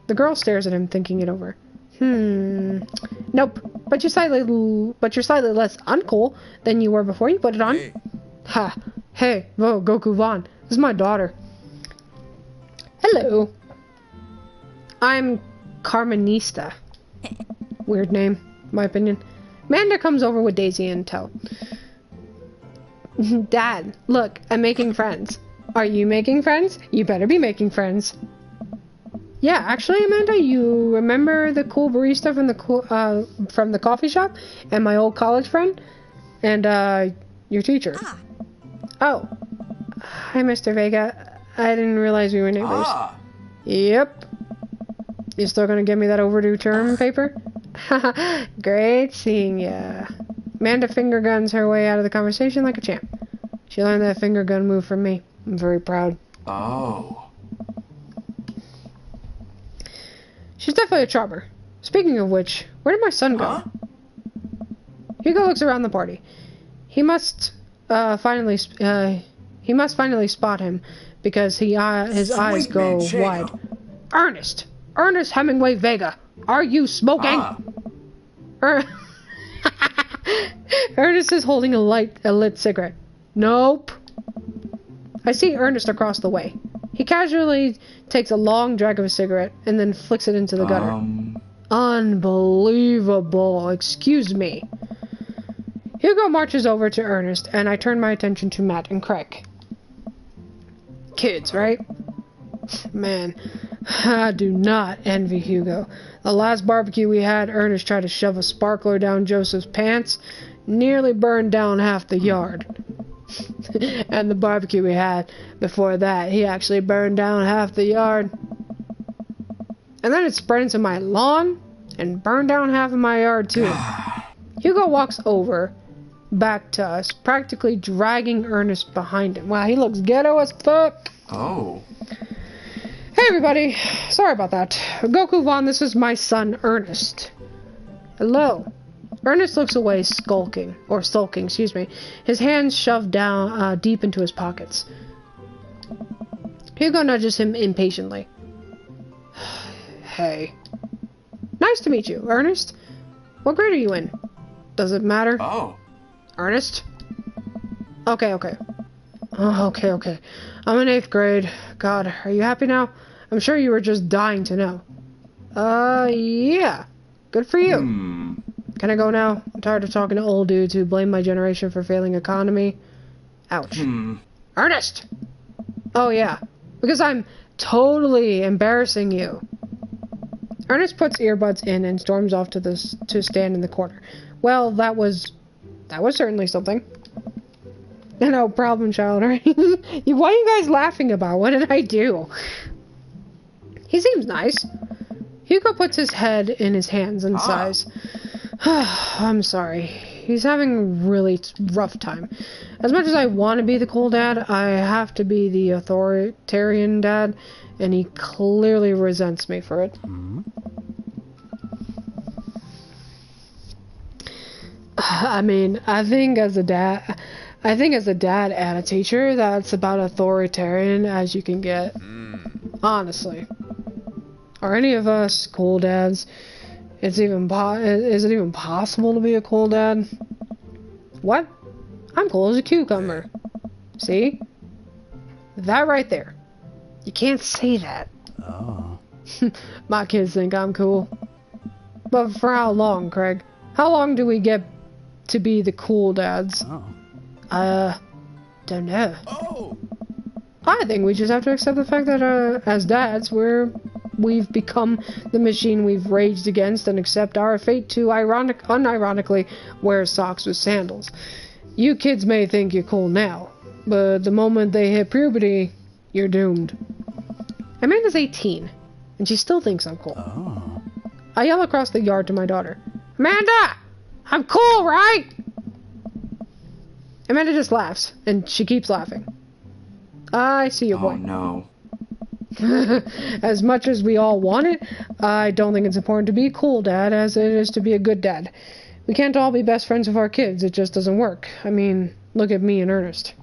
The girl stares at him, thinking it over. Nope. But you're slightly less uncool than you were before you put it on.
Hey.
Ha. Hey, whoa, Goku-Von. This is my daughter. Hello. I'm Carmenista. Weird name, in my opinion. Amanda comes over with Daisy and tow. Dad, look, I'm making friends. Are you making friends? You better be making friends. Yeah, actually, Amanda, you remember the cool barista from the coffee shop? And my old college friend? And, your teacher.
Ah.
Oh. Hi, Mr. Vega. I didn't realize we were neighbors.
Ah.
Yep. You still gonna give me that overdue term paper? Great seeing ya. Amanda finger guns her way out of the conversation like a champ. She learned that finger gun move from me. I'm very proud.
Oh.
She's definitely a charmer. Speaking of which, where did my son go?
Huh?
Hugo looks around the party. He must finally spot him because his eyes go wide. Ernest Hemingway Vega, are you smoking?
Ah.
Ernest is holding a lit cigarette. Nope. I see Ernest across the way. He casually takes a long drag of a cigarette and then flicks it into the gutter. Unbelievable. Excuse me. Hugo marches over to Ernest, and I turn my attention to Matt and Craig. Kids, right? Man, I do not envy Hugo. The last barbecue we had, Ernest tried to shove a sparkler down Joseph's pants, nearly burned down half the yard. And the barbecue we had before that, he actually burned down half the yard. And then it spread into my lawn and burned down half of my yard too. Hugo walks over, back to us, practically dragging Ernest behind him. Wow, he looks ghetto as fuck.
Oh.
Hey everybody, sorry about that. Goku Vaughn, this is my son Ernest. Hello. Ernest looks away, sulking, excuse me, his hands shoved down deep into his pockets. Hugo nudges him impatiently. Hey. Nice to meet you, Ernest. What grade are you in? Does it matter?
Oh.
Ernest? Okay. Oh, okay. I'm in 8th grade. God, are you happy now? I'm sure you were just dying to know. Yeah. Good for you. Can I go now? I'm tired of talking to old dudes who blame my generation for failing economy. Ouch. Ernest! Oh, yeah. Because I'm totally embarrassing you. Ernest puts earbuds in and storms off to stand in the corner. Well, that was certainly something. No problem, child, right? What are you guys laughing about? What did I do? He seems nice. Hugo puts his head in his hands and sighs. I'm sorry. He's having a really rough time. As much as I want to be the cool dad, I have to be the authoritarian dad, and he clearly resents me for it. I mean, I think as a dad and a teacher, that's about authoritarian as you can get. Honestly. Are any of us cool dads? Is it even possible to be a cool dad? What? I'm cool as a cucumber. See? That right there. You can't say that.
Oh.
My kids think I'm cool. But for how long, Craig? How long do we get to be the cool dads?
Oh.
Don't know.
Oh.
I think we just have to accept the fact that, as dads, we've become the machine we've raged against and accept our fate to unironically wear socks with sandals. You kids may think you're cool now, but the moment they hit puberty, you're doomed. Amanda's 18, and she still thinks I'm cool.
Oh.
I yell across the yard to my daughter, Amanda! I'm cool, right? Amanda just laughs, and she keeps laughing. I see your point.
Oh no.
As much as we all want it, I don't think it's important to be a cool dad as it is to be a good dad. We can't all be best friends with our kids. It just doesn't work. I mean, look at me and Ernest.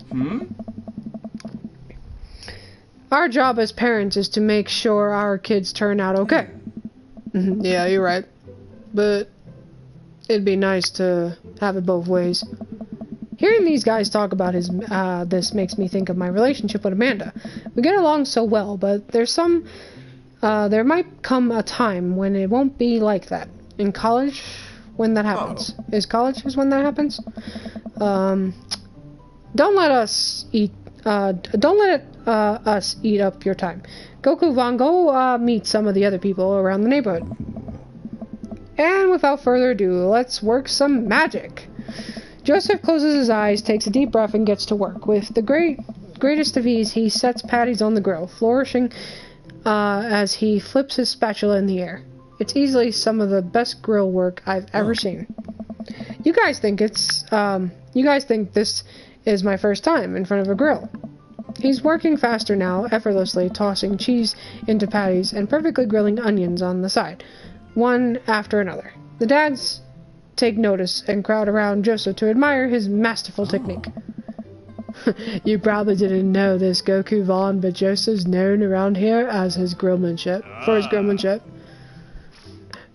Our job as parents is to make sure our kids turn out okay. Yeah, you're right. But it'd be nice to have it both ways. Hearing these guys talk about this makes me think of my relationship with Amanda. We get along so well, but there might come a time when it won't be like that. In college, when that happens. Is college when that happens? Don't let us eat up your time. Goku Vaughn, go meet some of the other people around the neighborhood. And without further ado, let's work some magic. Joseph closes his eyes, takes a deep breath, and gets to work. With the greatest of ease, he sets patties on the grill, flourishing as he flips his spatula in the air. It's easily some of the best grill work I've ever seen. You guys think this is my first time in front of a grill. He's working faster now, effortlessly tossing cheese into patties and perfectly grilling onions on the side, one after another. The dads take notice and crowd around Joseph to admire his masterful technique. You probably didn't know this, Goku Vaughn, but Joseph's known around here as his grillmanship.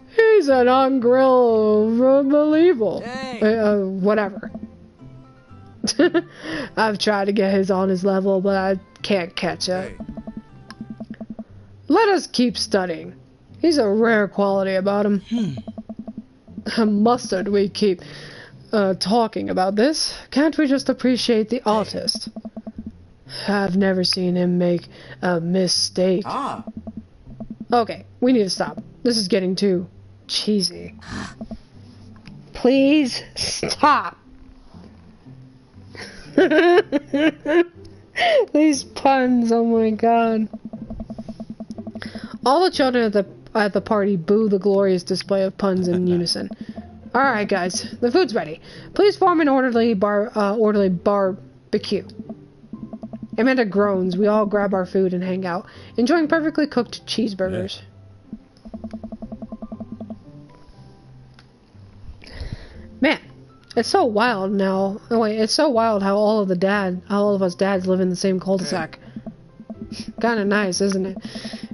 He's an ungrillable. Whatever. I've tried to get his on his level, but I can't catch up. Let us keep studying. He's a rare quality about him. Mustard, we keep talking about this. Can't we just appreciate the artist? I've never seen him make a mistake. Okay, we need to stop. This is getting too cheesy. Please stop. These puns, oh my god. All the children at the party boo the glorious display of puns in unison. Alright, guys. The food's ready. Please form an orderly barbecue. Amanda groans. We all grab our food and hang out, enjoying perfectly cooked cheeseburgers. Man, it's so wild now. Oh wait, it's so wild how all of us dads live in the same cul-de-sac. Kinda nice, isn't it?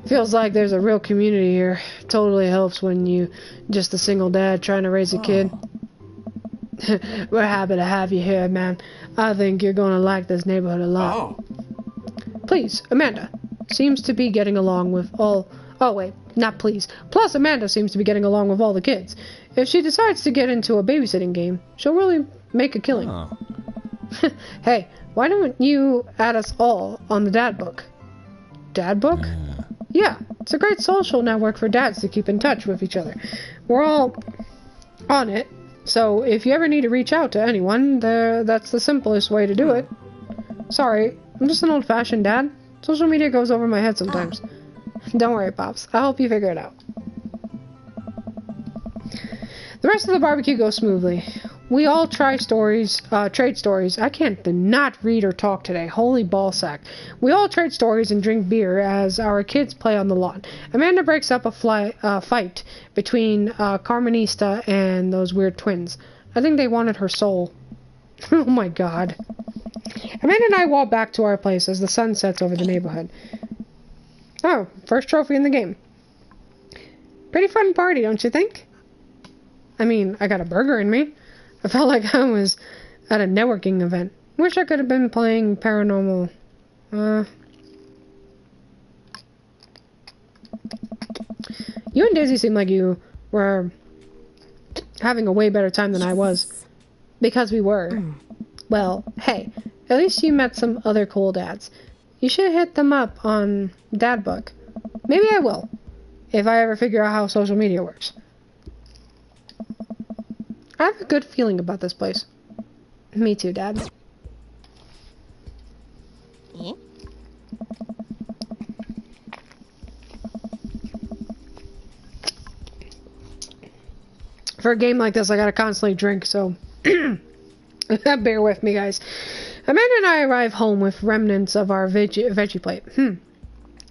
Feels like there's a real community here. Totally helps when you just a single dad trying to raise a kid. We're happy to have you here, man. I think you're gonna like this neighborhood a lot.
Oh.
Please, Amanda seems to be getting along with all... Oh, wait, not please. Plus, Amanda seems to be getting along with all the kids. If she decides to get into a babysitting game, she'll really make a killing.
Oh.
Hey, why don't you add us all on the dad book? Dad book? Yeah, it's a great social network for dads to keep in touch with each other. We're all on it, so if you ever need to reach out to anyone, that's the simplest way to do it. Sorry, I'm just an old-fashioned dad. Social media goes over my head sometimes. Don't worry, Pops. I'll help you figure it out. The rest of the barbecue goes smoothly. We all trade stories. I can't not read or talk today. Holy ballsack. We all trade stories and drink beer as our kids play on the lawn. Amanda breaks up a fight between Carmenista and those weird twins. I think they wanted her soul. Oh my god. Amanda and I walk back to our place as the sun sets over the neighborhood. Oh, first trophy in the game. Pretty fun party, don't you think? I mean, I got a burger in me. I felt like I was at a networking event. Wish I could have been playing paranormal. You and Daisy seem like you were having a way better time than I was. Because we were. Well, hey, at least you met some other cool dads. You should hit them up on Dad Book. Maybe I will, if I ever figure out how social media works. I have a good feeling about this place. Me too, Dad. For a game like this, I gotta constantly drink, so bear with me, guys. Amanda and I arrive home with remnants of our veggie plate.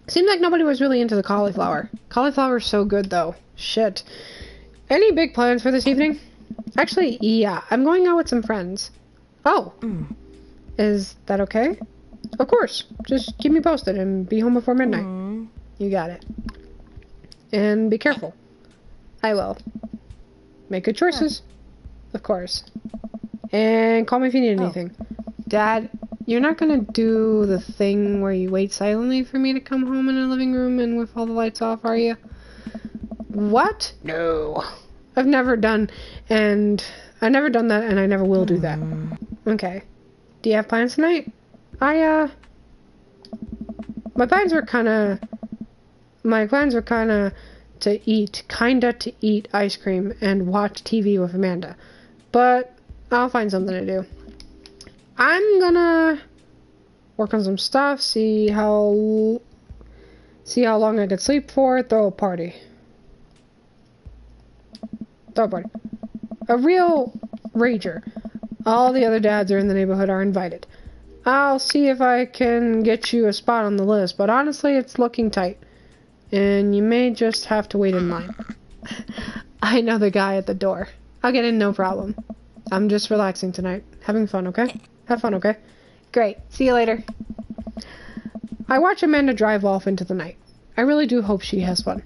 Seems like nobody was really into the cauliflower. Cauliflower's so good, though. Shit. Any big plans for this evening? Actually, yeah. I'm going out with some friends. Oh. Is that okay? Of course. Just keep me posted and be home before midnight. You got it. And be careful. I will. Make good choices. Of course. And call me if you need anything. Dad, you're not gonna do the thing where you wait silently for me to come home in a living room and with all the lights off, are you? What? No. I've never done that, and I never will do that. Okay. Do you have plans tonight? My plans were kinda to eat ice cream and watch TV with Amanda. But I'll find something to do. I'm gonna work on some stuff, see how long I could sleep for, throw a party. A real rager. All the other dads are in the neighborhood are invited. I'll see if I can get you a spot on the list, but honestly, it's looking tight. And you may just have to wait in line. I know the guy at the door. I'll get in, no problem. I'm just relaxing tonight. Having fun, okay? Have fun, okay? Great. See you later. I watch Amanda drive off into the night. I really do hope she has fun.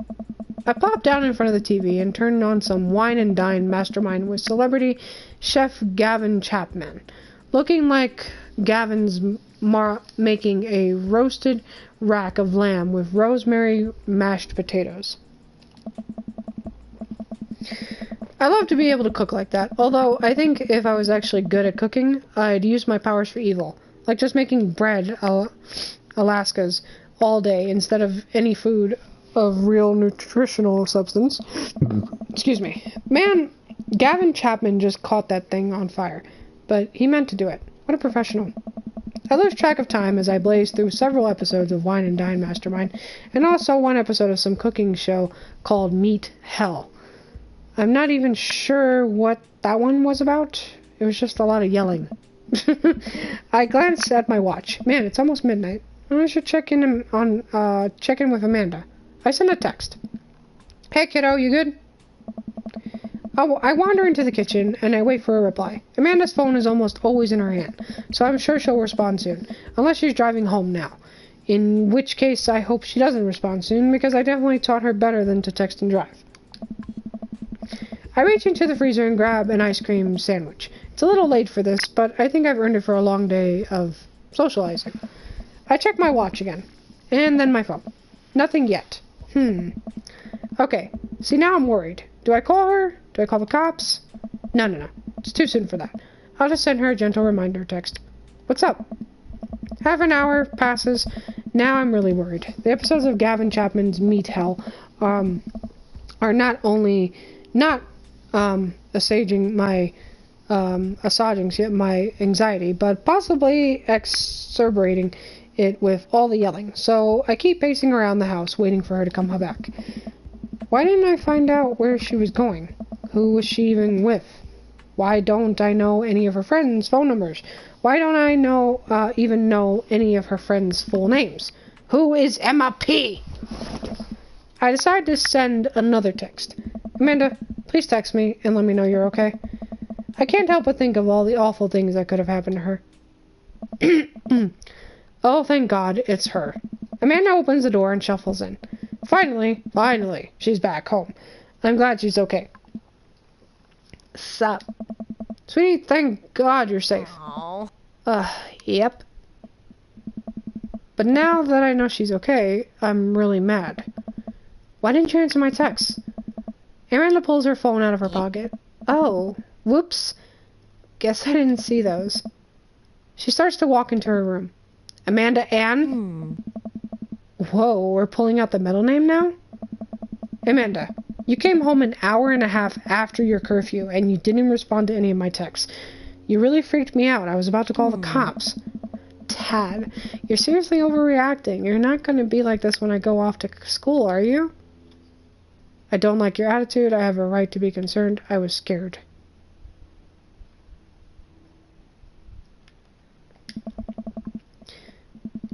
I plop down in front of the TV and turn on some Wine and Dine Mastermind with celebrity chef Gavin Chapman. Looking like Gavin's making a roasted rack of lamb with rosemary mashed potatoes. I love to be able to cook like that, although I think if I was actually good at cooking, I'd use my powers for evil. Like just making bread Alaska's all day instead of any food of real nutritional substance. Excuse me. Man, Gavin Chapman just caught that thing on fire, but he meant to do it. What a professional. I lose track of time as I blaze through several episodes of Wine and Dine Mastermind, and also one episode of some cooking show called Meat Hell. I'm not even sure what that one was about. It was just a lot of yelling. I glanced at my watch. Man, it's almost midnight. I should check in with Amanda. I sent a text. Hey kiddo, you good? I wander into the kitchen and I wait for a reply. Amanda's phone is almost always in her hand, so I'm sure she'll respond soon. Unless she's driving home now. In which case, I hope she doesn't respond soon, because I definitely taught her better than to text and drive. I reach into the freezer and grab an ice cream sandwich. It's a little late for this, but I think I've earned it for a long day of socializing. I check my watch again, and then my phone. Nothing yet. Okay, see, now I'm worried. Do I call her? Do I call the cops? No. It's too soon for that. I'll just send her a gentle reminder text. What's up? Half an hour passes. Now I'm really worried. The episodes of Gavin Chapman's Meet Hell are not only not assuaging my anxiety, but possibly exacerbating it with all the yelling. So I keep pacing around the house, waiting for her to come back. Why didn't I find out where she was going? Who was she even with? Why don't I know any of her friends' phone numbers? Why don't I even know any of her friends' full names? Who is Emma P? I decide to send another text. Amanda, please text me and let me know you're okay. I can't help but think of all the awful things that could have happened to her. Oh, thank God, it's her. Amanda opens the door and shuffles in. Finally, she's back home. I'm glad she's okay. Sup? Sweetie, thank God you're safe.
Aww.
Yep. But now that I know she's okay, I'm really mad. Why didn't you answer my texts? Amanda pulls her phone out of her pocket. Oh, whoops. Guess I didn't see those. She starts to walk into her room. Amanda Ann? Whoa, we're pulling out the middle name now? Amanda, you came home an hour and a half after your curfew, and you didn't respond to any of my texts. You really freaked me out. I was about to call the cops. Tad, you're seriously overreacting. You're not going to be like this when I go off to school, are you? I don't like your attitude. I have a right to be concerned. I was scared.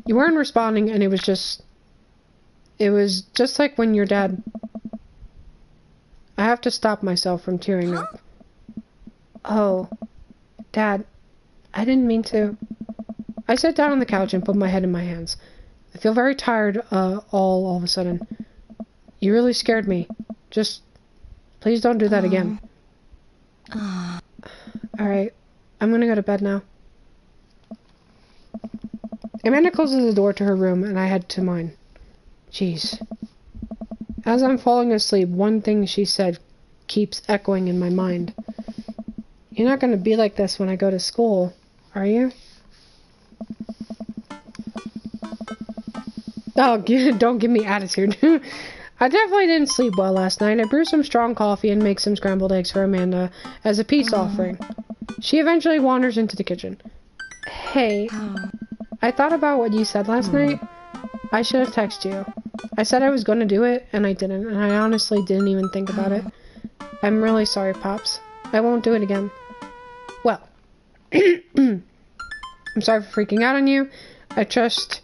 You weren't responding, and it was just like when your dad... I have to stop myself from tearing up. Oh, Dad, I didn't mean to. I sat down on the couch and put my head in my hands. I feel very tired all of a sudden. You really scared me. Just, please don't do that again. Alright, I'm gonna go to bed now. Amanda closes the door to her room and I head to mine. Jeez. As I'm falling asleep, one thing she said keeps echoing in my mind. You're not gonna be like this when I go to school, are you? Oh, don't give me attitude. I definitely didn't sleep well last night. I brewed some strong coffee and make some scrambled eggs for Amanda as a peace offering. She eventually wanders into the kitchen. Hey, I thought about what you said last night. I should have texted you. I said I was going to do it, and I didn't, and I honestly didn't even think about it. I'm really sorry, Pops. I won't do it again. Well, I'm sorry for freaking out on you. I trust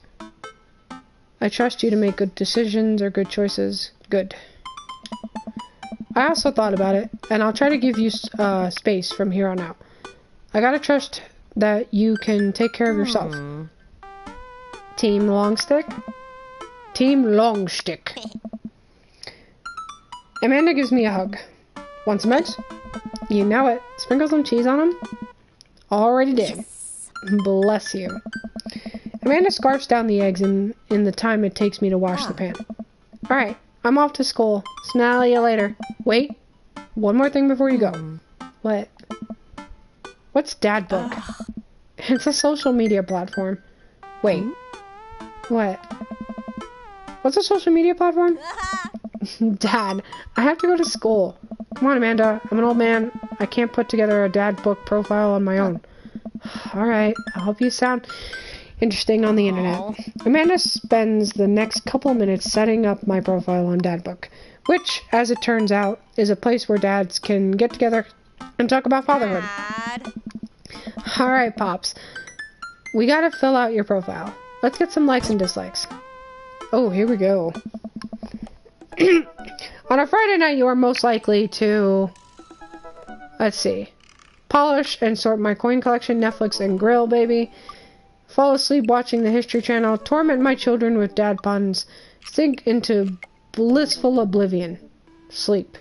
you to make good decisions or good choices. Good. I also thought about it, and I'll try to give you space from here on out. I gotta trust that you can take care of yourself. Team Longstick? Team Longstick. Amanda gives me a hug. Want some eggs? You know it. Sprinkle some cheese on them? Already did. Yes. Bless you. Amanda scarfs down the eggs in the time it takes me to wash the pan. Alright, I'm off to school. Smell you later. Wait. One more thing before you go. What? What's Dad Book? It's a social media platform. Wait. What? What's a social media platform? Dad, I have to go to school. Come on, Amanda. I'm an old man. I can't put together a Dad Book profile on my own. Alright, I hope you sound interesting on the internet. Amanda spends the next couple of minutes setting up my profile on Dadbook, which, as it turns out, is a place where dads can get together and talk about fatherhood. Alright, Pops. We gotta fill out your profile. Let's get some likes and dislikes. Oh, here we go. On a Friday night, you are most likely to... Let's see. Polish and sort my coin collection, Netflix and grill, baby. Fall asleep watching the History Channel. Torment my children with dad puns. Sink into blissful oblivion. Sleep.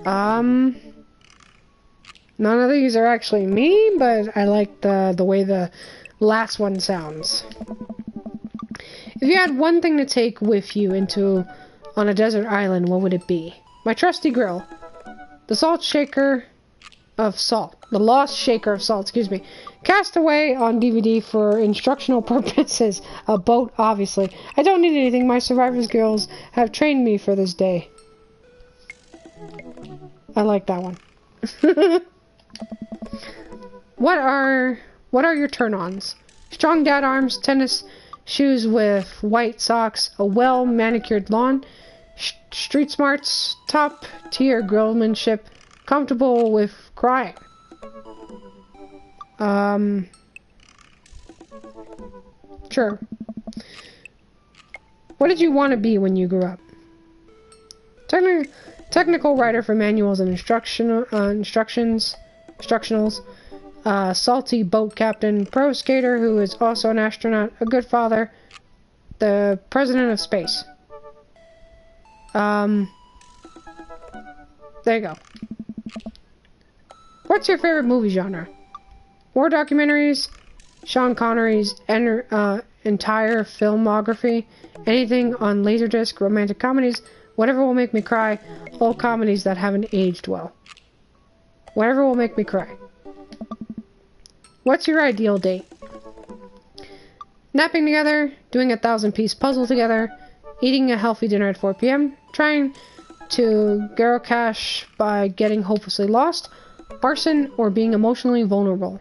None of these are actually me, but I like the way the last one sounds. If you had one thing to take with you on a desert island, what would it be? My trusty grill. The lost shaker of salt, excuse me. Cast away on DVD for instructional purposes. A boat, obviously. I don't need anything. My survivors girls have trained me for this day. I like that one. What are your turn-ons? Strong dad arms, tennis shoes with white socks, a well-manicured lawn, street smarts, top-tier grillmanship, comfortable with crying. Sure. What did you want to be when you grew up? Technical writer for manuals and instructionals. Salty boat captain, pro skater who is also an astronaut, a good father, the president of space. There you go. What's your favorite movie genre? War documentaries, Sean Connery's entire filmography, anything on Laserdisc, romantic comedies, whatever will make me cry, all comedies that haven't aged well. Whatever will make me cry. What's your ideal date? Napping together, doing a 1,000-piece puzzle together, eating a healthy dinner at 4 p.m., trying to geocache by getting hopelessly lost, arson, or being emotionally vulnerable.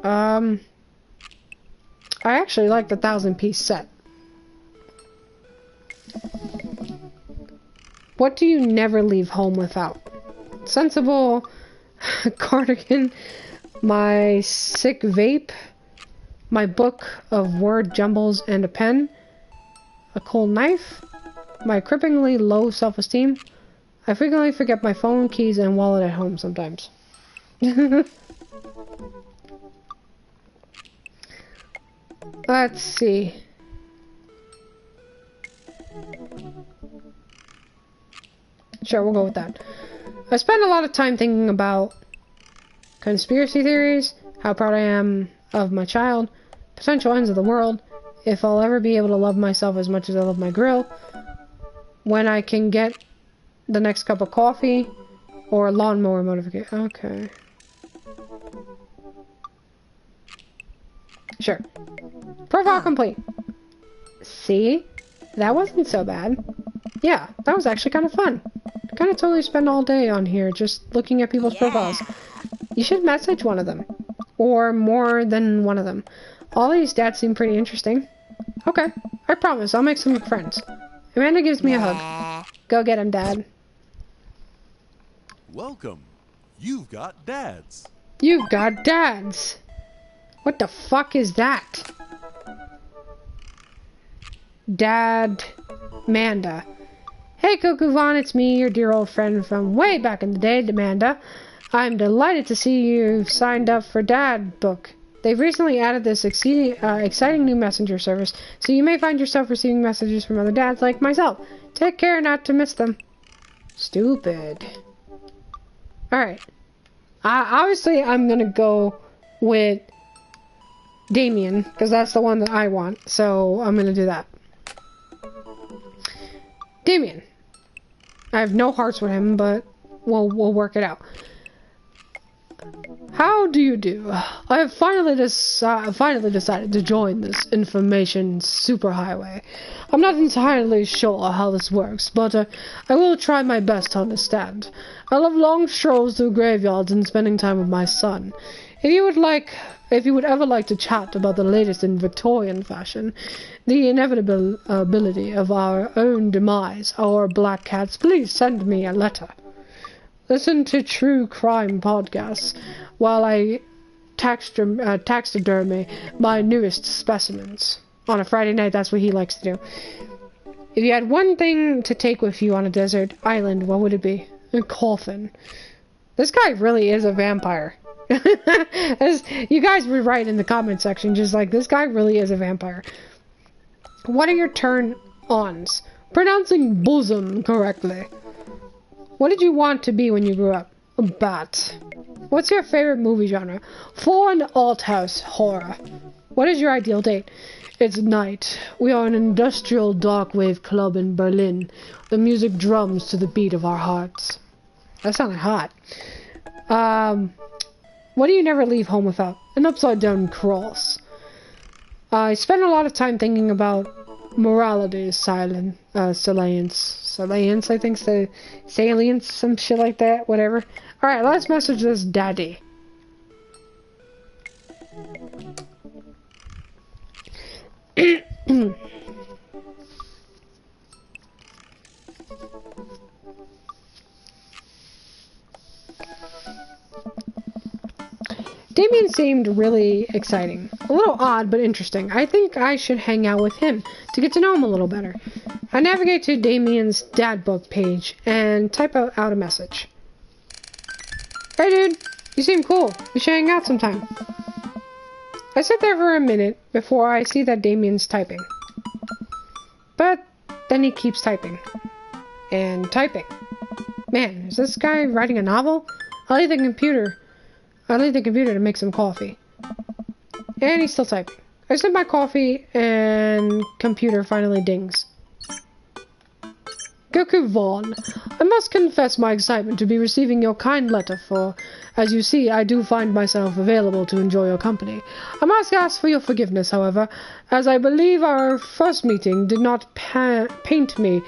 I actually like the 1,000-piece set. What do you never leave home without? Sensible cardigan, my sick vape, my book of word jumbles and a pen, a cold knife, my cripplingly low self-esteem. I frequently forget my phone, keys, and wallet at home sometimes. Let's see. Sure, we'll go with that. I spend a lot of time thinking about conspiracy theories, how proud I am of my child, potential ends of the world, if I'll ever be able to love myself as much as I love my grill, when I can get the next cup of coffee, or lawnmower modification. Okay. Sure. Profile complete. See? That wasn't so bad. Yeah, that was actually kind of fun. I kind of totally spend all day on here just looking at people's profiles. You should message one of them. Or more than one of them. All these dads seem pretty interesting. Okay, I promise, I'll make some friends. Amanda gives me a hug. Go get him, Dad.
Welcome. You've got dads.
You've got dads. What the fuck is that? Dad Manda. Hey Kokuvan, it's me, your dear old friend from way back in the day, Amanda. I'm delighted to see you've signed up for Dadbook. They've recently added this exciting new messenger service, so you may find yourself receiving messages from other dads like myself. Take care not to miss them. Stupid. Alright. Obviously, I'm gonna go with Damien, because that's the one that I want, so I'm gonna do that. Damien. I have no hearts with him, but we'll work it out. How do you do? I have finally decided to join this information superhighway. I'm not entirely sure how this works, but I will try my best to understand. I love long strolls through graveyards and spending time with my son. If you would ever like to chat about the latest in Victorian fashion, the inevitability of our own demise, our black cats, please send me a letter. Listen to true crime podcasts while I taxidermy my newest specimens. On a Friday night, that's what he likes to do. If you had one thing to take with you on a desert island, what would it be? A coffin. This guy really is a vampire. As you guys would write in the comment section, just like, this guy really is a vampire. What are your turn-ons? Pronouncing bosom correctly. What did you want to be when you grew up? A bat. What's your favorite movie genre? Foreign alt house horror. What is your ideal date? It's night. We are an industrial dark wave club in Berlin. The music drums to the beat of our hearts. That sounded hot. What do you never leave home without? An upside down cross. I spend a lot of time thinking about morality, salience, I think, salience, some shit like that, whatever. Alright, let's message this daddy. Damien seemed really exciting. A little odd, but interesting. I think I should hang out with him to get to know him a little better. I navigate to Damien's dad book page and type out a message. Hey dude, you seem cool. We should hang out sometime. I sit there for a minute before I see that Damien's typing. But then he keeps typing. And typing. Man, is this guy writing a novel? I'll leave the computer to make some coffee. And he's still typing. I sip my coffee and computer finally dings. Goku Vaughn, I must confess my excitement to be receiving your kind letter, for, as you see, I do find myself available to enjoy your company. I must ask for your forgiveness, however, as I believe our first meeting did not paint me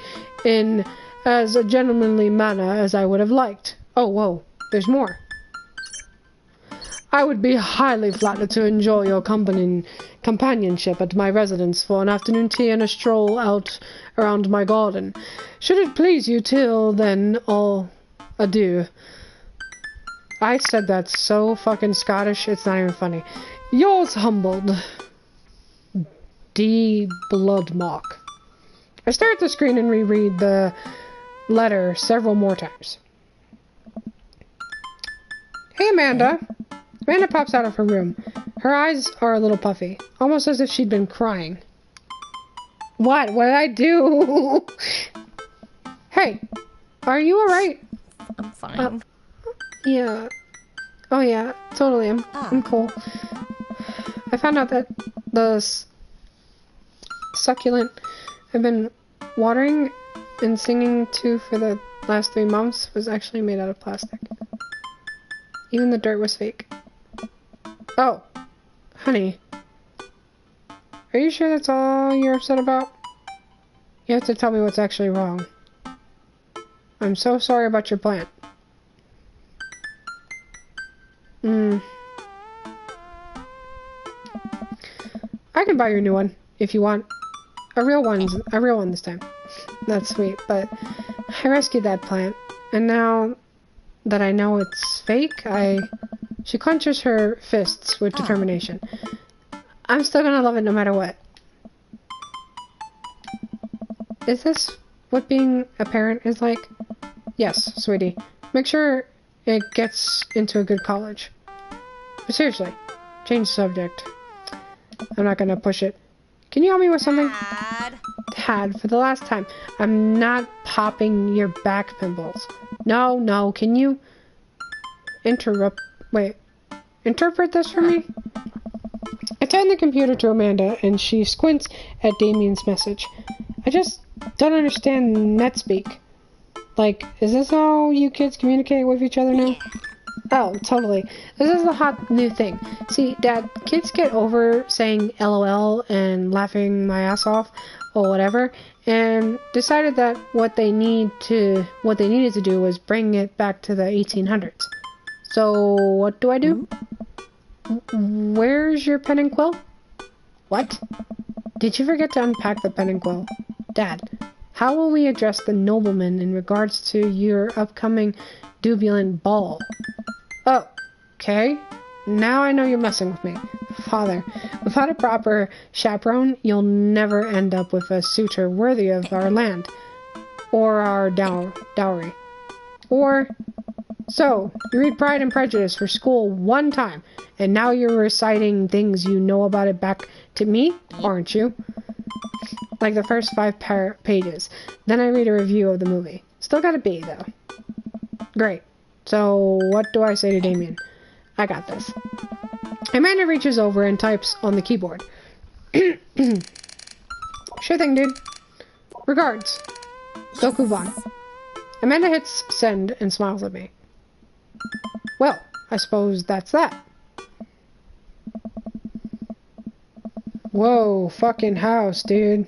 in as a gentlemanly manner as I would have liked. Oh, whoa, there's more. I would be highly flattered to enjoy your companionship at my residence for an afternoon tea and a stroll out around my garden. Should it please you, till then, all adieu. I said that so fucking Scottish, it's not even funny. Yours humbled, D. Bloodmark. I stare at the screen and reread the letter several more times. Hey, Amanda. Amanda pops out of her room. Her eyes are a little puffy, almost as if she'd been crying. What? What did I do? Hey, are you alright?
I'm fine.
Yeah. Oh yeah, totally. I'm cool. I found out that the succulent I've been watering and singing to for the last 3 months was actually made out of plastic. Even the dirt was fake. Oh, honey. Are you sure that's all you're upset about? You have to tell me what's actually wrong. I'm so sorry about your plant. I can buy you a new one, if you want. A real one this time. That's sweet, but I rescued that plant, and now that I know it's fake, She clenches her fists with determination. I'm still gonna love it no matter what. Is this what being a parent is like? Yes, sweetie. Make sure it gets into a good college. But seriously, change the subject. I'm not gonna push it. Can you help me with something? Dad, for the last time, I'm not popping your back pimples. No, can you interpret this for me? I turn the computer to Amanda, and she squints at Damien's message. I just don't understand NetSpeak. Like, is this how you kids communicate with each other now? Oh, totally. This is the hot new thing. See, Dad, kids get over saying LOL and laughing my ass off or whatever, and decided that what they needed to do was bring it back to the 1800s. So, what do I do? Where's your pen and quill? What? Did you forget to unpack the pen and quill? Dad, how will we address the nobleman in regards to your upcoming Dubulan ball? Oh, okay. Now I know you're messing with me. Father, without a proper chaperone, you'll never end up with a suitor worthy of our land. Or our dowry. Or... So, you read Pride and Prejudice for school one time, and now you're reciting things you know about it back to me, aren't you? Like the first 5 pages. Then I read a review of the movie. Still got a B, though. Great. So, what do I say to Damien? I got this. Amanda reaches over and types on the keyboard. Sure thing, dude. Regards. Goku Van. Amanda hits send and smiles at me. Well, I suppose that's that. Whoa, fucking house, dude.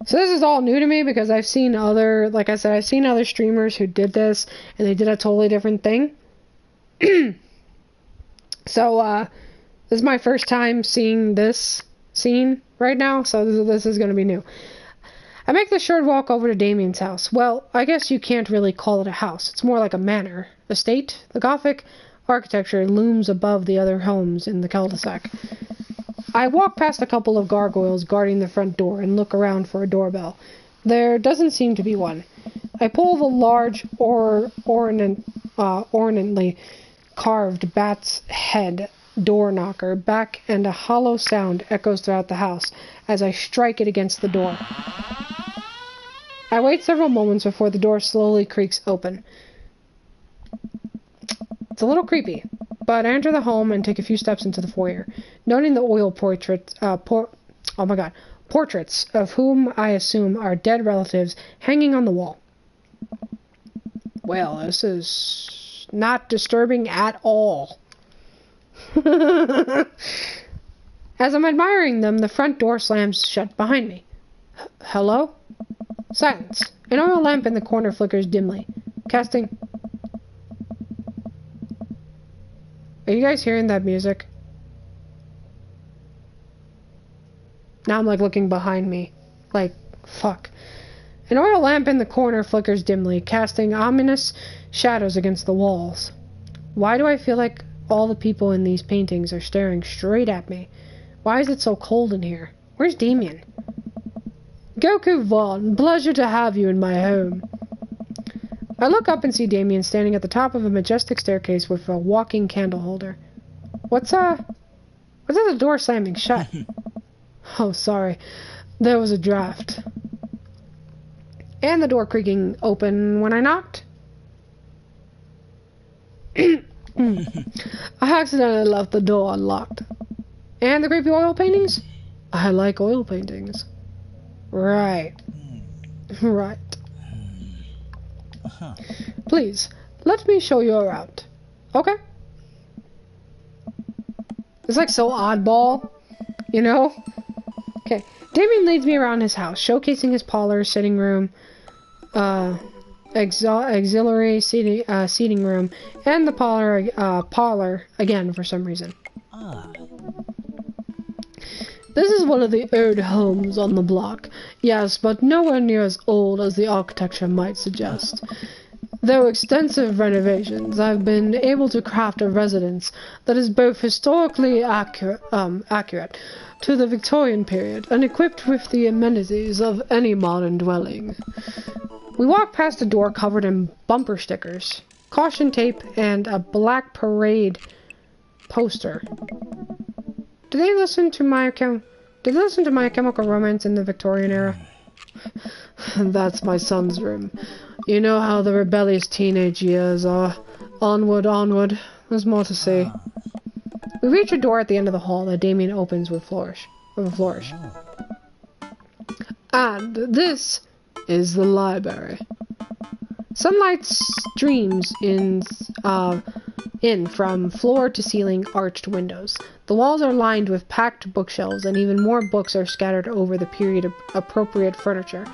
So this is all new to me because I've seen other, like I said, I've seen other streamers who did this and they did a totally different thing. So, this is my first time seeing this scene right now, so this is going to be new. I make the short walk over to Damien's house. Well, I guess you can't really call it a house. It's more like a manor. Estate. The Gothic architecture looms above the other homes in the cul-de-sac. I walk past a couple of gargoyles guarding the front door and look around for a doorbell. There doesn't seem to be one. I pull the large, ornately carved bat's head door knocker back, and a hollow sound echoes throughout the house as I strike it against the door. I wait several moments before the door slowly creaks open. It's a little creepy, but I enter the home and take a few steps into the foyer, noting the oil portraits of whom I assume are dead relatives hanging on the wall. Well, this is not disturbing at all. As I'm admiring them, the front door slams shut behind me. Hello? Silence. An oil lamp in the corner flickers dimly, casting... Are you guys hearing that music? Now I'm like looking behind me. Like, fuck. An oil lamp in the corner flickers dimly, casting ominous shadows against the walls. Why do I feel like all the people in these paintings are staring straight at me? Why is it so cold in here? Where's Damien? Goku Vaughn, pleasure to have you in my home. I look up and see Damien standing at the top of a majestic staircase with a walking candle holder. What's that the door slamming shut? Oh, sorry. There was a draft. And the door creaking open when I knocked. I accidentally left the door unlocked. And the creepy oil paintings? I like oil paintings. Right. Right. Please, let me show you around. Okay? It's like so oddball, you know? Okay. Damien leads me around his house, showcasing his parlor, sitting room, auxiliary seating room, and the parlor again for some reason. This is one of the old homes on the block. Yes, but nowhere near as old as the architecture might suggest. Through extensive renovations, I've been able to craft a residence that is both historically accurate to the Victorian period and equipped with the amenities of any modern dwelling. We walk past a door covered in bumper stickers, caution tape, and a black parade poster. Did they listen to My Chemical Romance in the Victorian era? That's my son's room. You know how the rebellious teenage years are. Onward, onward. There's more to see. We reach a door at the end of the hall that Damien opens with a flourish. And this is the library. Sunlight streams in from floor to ceiling arched windows. The walls are lined with packed bookshelves, and even more books are scattered over the period-appropriate furniture.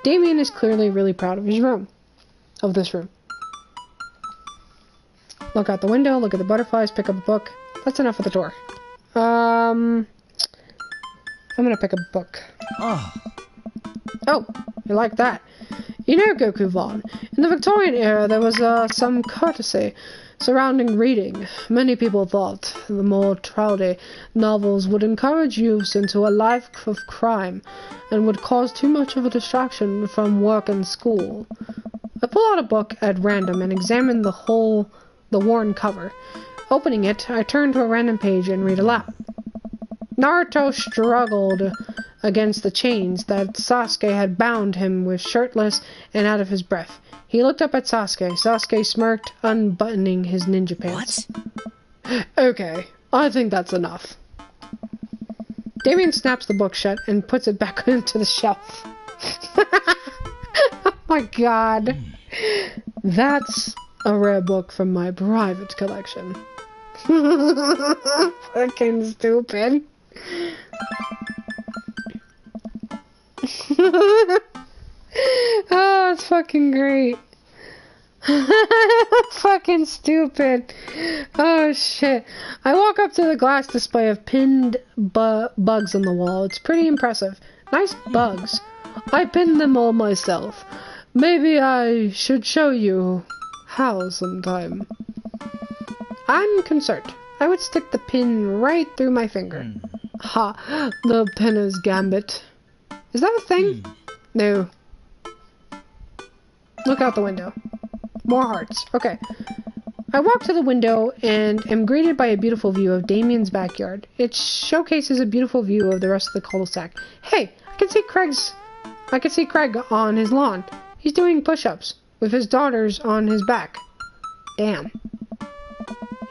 Damien is clearly really proud of this room. Look out the window, look at the butterflies, pick up a book. that's enough of the tour. I'm gonna pick a book.
Oh.
Oh, you like that? You know, Goku Vaughn, in the Victorian era there was some courtesy surrounding reading. Many people thought the more trouty novels would encourage youths into a life of crime and would cause too much of a distraction from work and school. I pull out a book at random and examine the worn cover. Opening it, I turn to a random page and read aloud. Naruto struggled against the chains that Sasuke had bound him with, shirtless and out of his breath. He looked up at Sasuke. Sasuke smirked, unbuttoning his ninja pants. What? Okay, I think that's enough. Damien snaps the book shut and puts it back into the shelf. Oh my god. That's a rare book from my private collection. Fucking stupid. Oh, it's fucking great. Fucking stupid. Oh shit. I walk up to the glass display of pinned bugs on the wall. It's pretty impressive. Nice bugs. I pinned them all myself. Maybe I should show you how sometime. I'm concerned. I would stick the pin right through my finger. Ha, the pinner's gambit. Is that a thing? No. Look out the window. More hearts. Okay. I walk to the window and am greeted by a beautiful view of Damien's backyard. It showcases a beautiful view of the rest of the cul-de-sac. Hey, I can see Craig on his lawn. He's doing push-ups with his daughters on his back. Damn.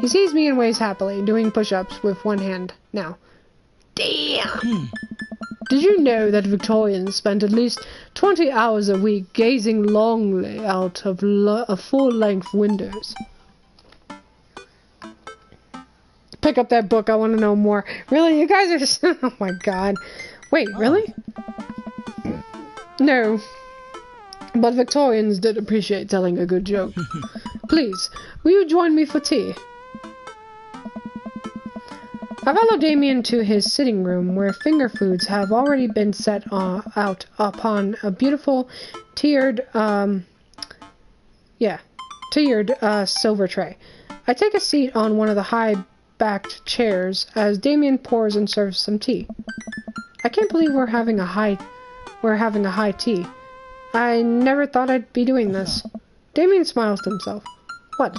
He sees me and waves happily, doing push-ups with one hand now. Damn! Did you know that Victorians spent at least 20 hours a week gazing longly out of full-length windows? Pick up that book, I want to know more. Really? You guys are just... Oh my god. Wait, really? No. But Victorians did appreciate telling a good joke. Please, will you join me for tea? I follow Damien to his sitting room, where finger foods have already been set out upon a beautiful tiered silver tray. I take a seat on one of the high-backed chairs as Damien pours and serves some tea. I can't believe we're having a high tea. I never thought I'd be doing this. Damien smiles to himself. What?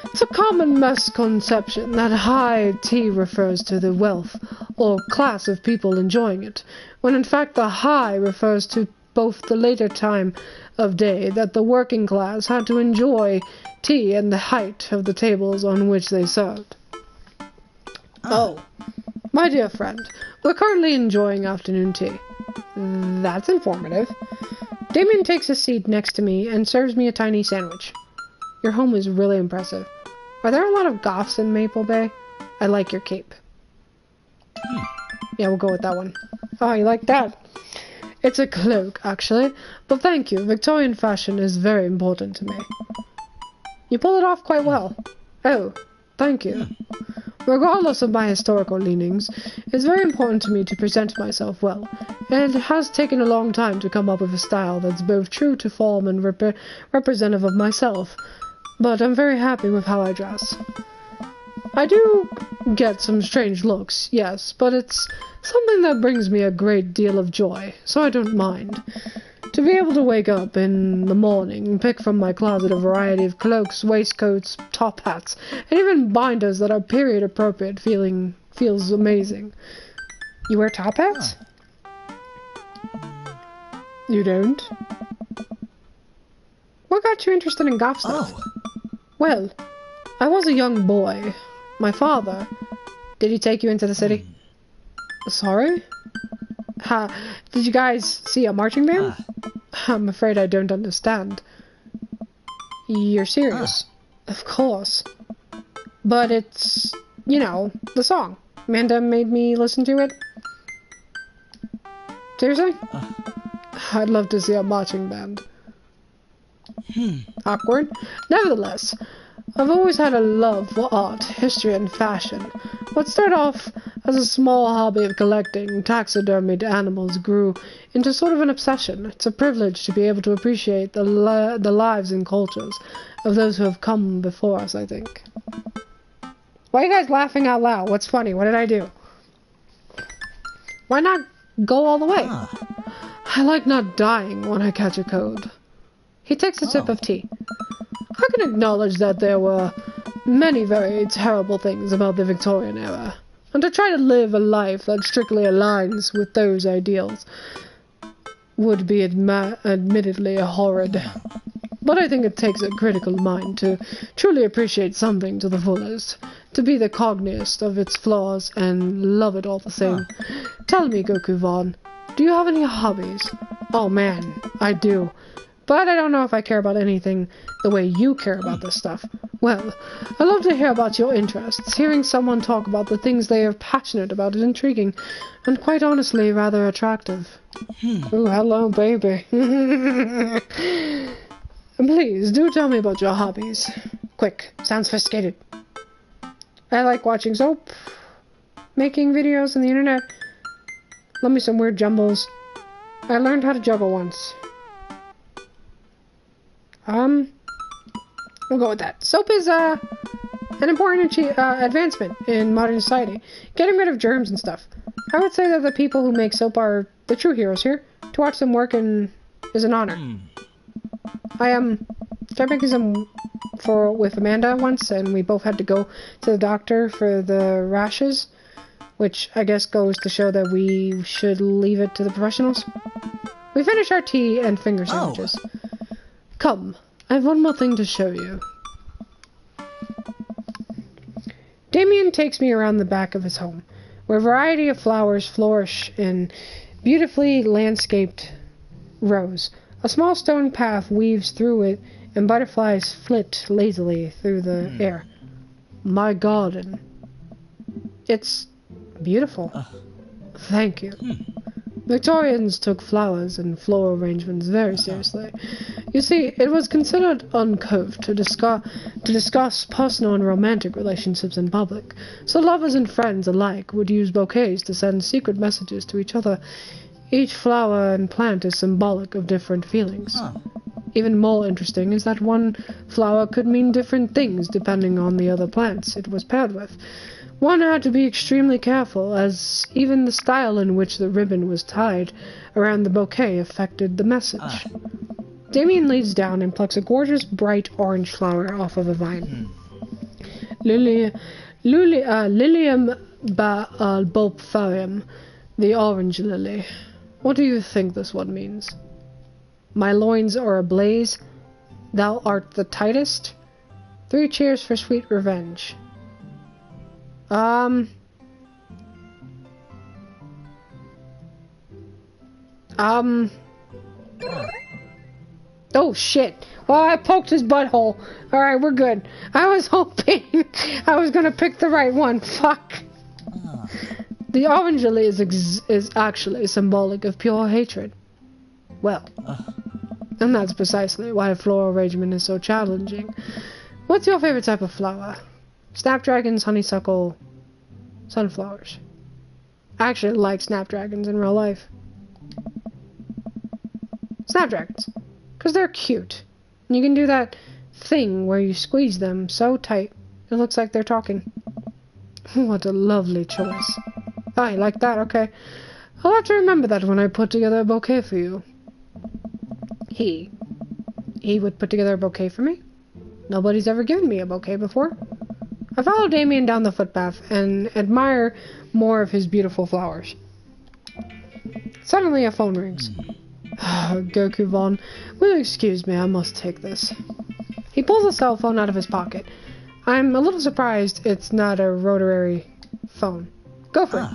It's a common misconception that high tea refers to the wealth or class of people enjoying it, when in fact the high refers to both the later time of day that the working class had to enjoy tea and the height of the tables on which they served. Oh, my dear friend, we're currently enjoying afternoon tea. That's informative. Damien takes a seat next to me and serves me a tiny sandwich. Your home is really impressive. Are there a lot of goths in Maple Bay? I like your cape. Yeah, we'll go with that one. Oh, you like that? It's a cloak, actually. But thank you. Victorian fashion is very important to me. You pull it off quite well. Oh, thank you. Regardless of my historical leanings, it's very important to me to present myself well, and it has taken a long time to come up with a style that's both true to form and representative of myself, but I'm very happy with how I dress. I do get some strange looks, yes, but it's something that brings me a great deal of joy, so I don't mind. To be able to wake up in the morning and pick from my closet a variety of cloaks, waistcoats, top hats, and even binders that are period appropriate feels amazing. You wear top hats? You don't? What got you interested in goth stuff?
Oh.
Well, I was a young boy. My father... Did he take you into the city? Sorry? Did you guys see a marching band? I'm afraid I don't understand. You're serious? Of course. But it's, you know, the song. Amanda made me listen to it. Seriously? I'd love to see a marching band. Awkward. Nevertheless, I've always had a love for art, history, and fashion. What started off as a small hobby of collecting taxidermied animals grew into sort of an obsession. It's a privilege to be able to appreciate the lives and cultures of those who have come before us, I think. Why are you guys laughing out loud? What's funny? What did I do? Why not go all the way? I like not dying when I catch a cold. He takes a sip of tea. I can acknowledge that there were many very terrible things about the Victorian era, and to try to live a life that strictly aligns with those ideals would be admittedly horrid. But I think it takes a critical mind to truly appreciate something to the fullest, to be the cognizant of its flaws and love it all the same. Tell me, Goku Vaughn, do you have any hobbies? Oh man, I do. But I don't know if I care about anything the way you care about this stuff. Well, I love to hear about your interests. Hearing someone talk about the things they are passionate about is intriguing, and quite honestly, rather attractive. Ooh, hello, baby. Please, do tell me about your hobbies. Quick, sounds sophisticated. I like watching soap, making videos on the internet. Love me some weird jumbles. I learned how to juggle once. We'll go with that. Soap is, an important advancement in modern society. Getting rid of germs and stuff. I would say that the people who make soap are the true heroes here. To watch them work is an honor. I, tried making some with Amanda once, and we both had to go to the doctor for the rashes, which I guess goes to show that we should leave it to the professionals. We finished our tea and finger sandwiches. Come, I have one more thing to show you. Damien takes me around the back of his home, where a variety of flowers flourish in beautifully landscaped rows. A small stone path weaves through it, and butterflies flit lazily through the air. My garden. It's beautiful. Thank you. Victorians took flowers and floral arrangements very seriously. You see, it was considered uncouth to discuss personal and romantic relationships in public, so lovers and friends alike would use bouquets to send secret messages to each other. Each flower and plant is symbolic of different feelings. Even more interesting is that one flower could mean different things depending on the other plants it was paired with. One had to be extremely careful, as even the style in which the ribbon was tied around the bouquet affected the message. Damien leans down and plucks a gorgeous, bright orange flower off of a vine. Lilium bulbifarium, the orange lily. What do you think this one means? My loins are ablaze. Thou art the tightest. 3 cheers for sweet revenge. Oh shit. Well, I poked his butthole. Alright, we're good. I was hoping I was gonna pick the right one. Fuck. The orange lily is actually symbolic of pure hatred. Well, and that's precisely why floral arrangement is so challenging. What's your favorite type of flower? Snapdragons, honeysuckle, sunflowers. I actually like snapdragons in real life. Snapdragons. Because they're cute. And you can do that thing where you squeeze them so tight it looks like they're talking. What a lovely choice. Oh, you like that? Okay. I'll have to remember that when I put together a bouquet for you. He would put together a bouquet for me? Nobody's ever given me a bouquet before. I follow Damien down the footpath and admire more of his beautiful flowers. Suddenly a phone rings. Goku Vaughn, will you excuse me, I must take this. He pulls a cell phone out of his pocket. I'm a little surprised it's not a rotary phone. Go for it.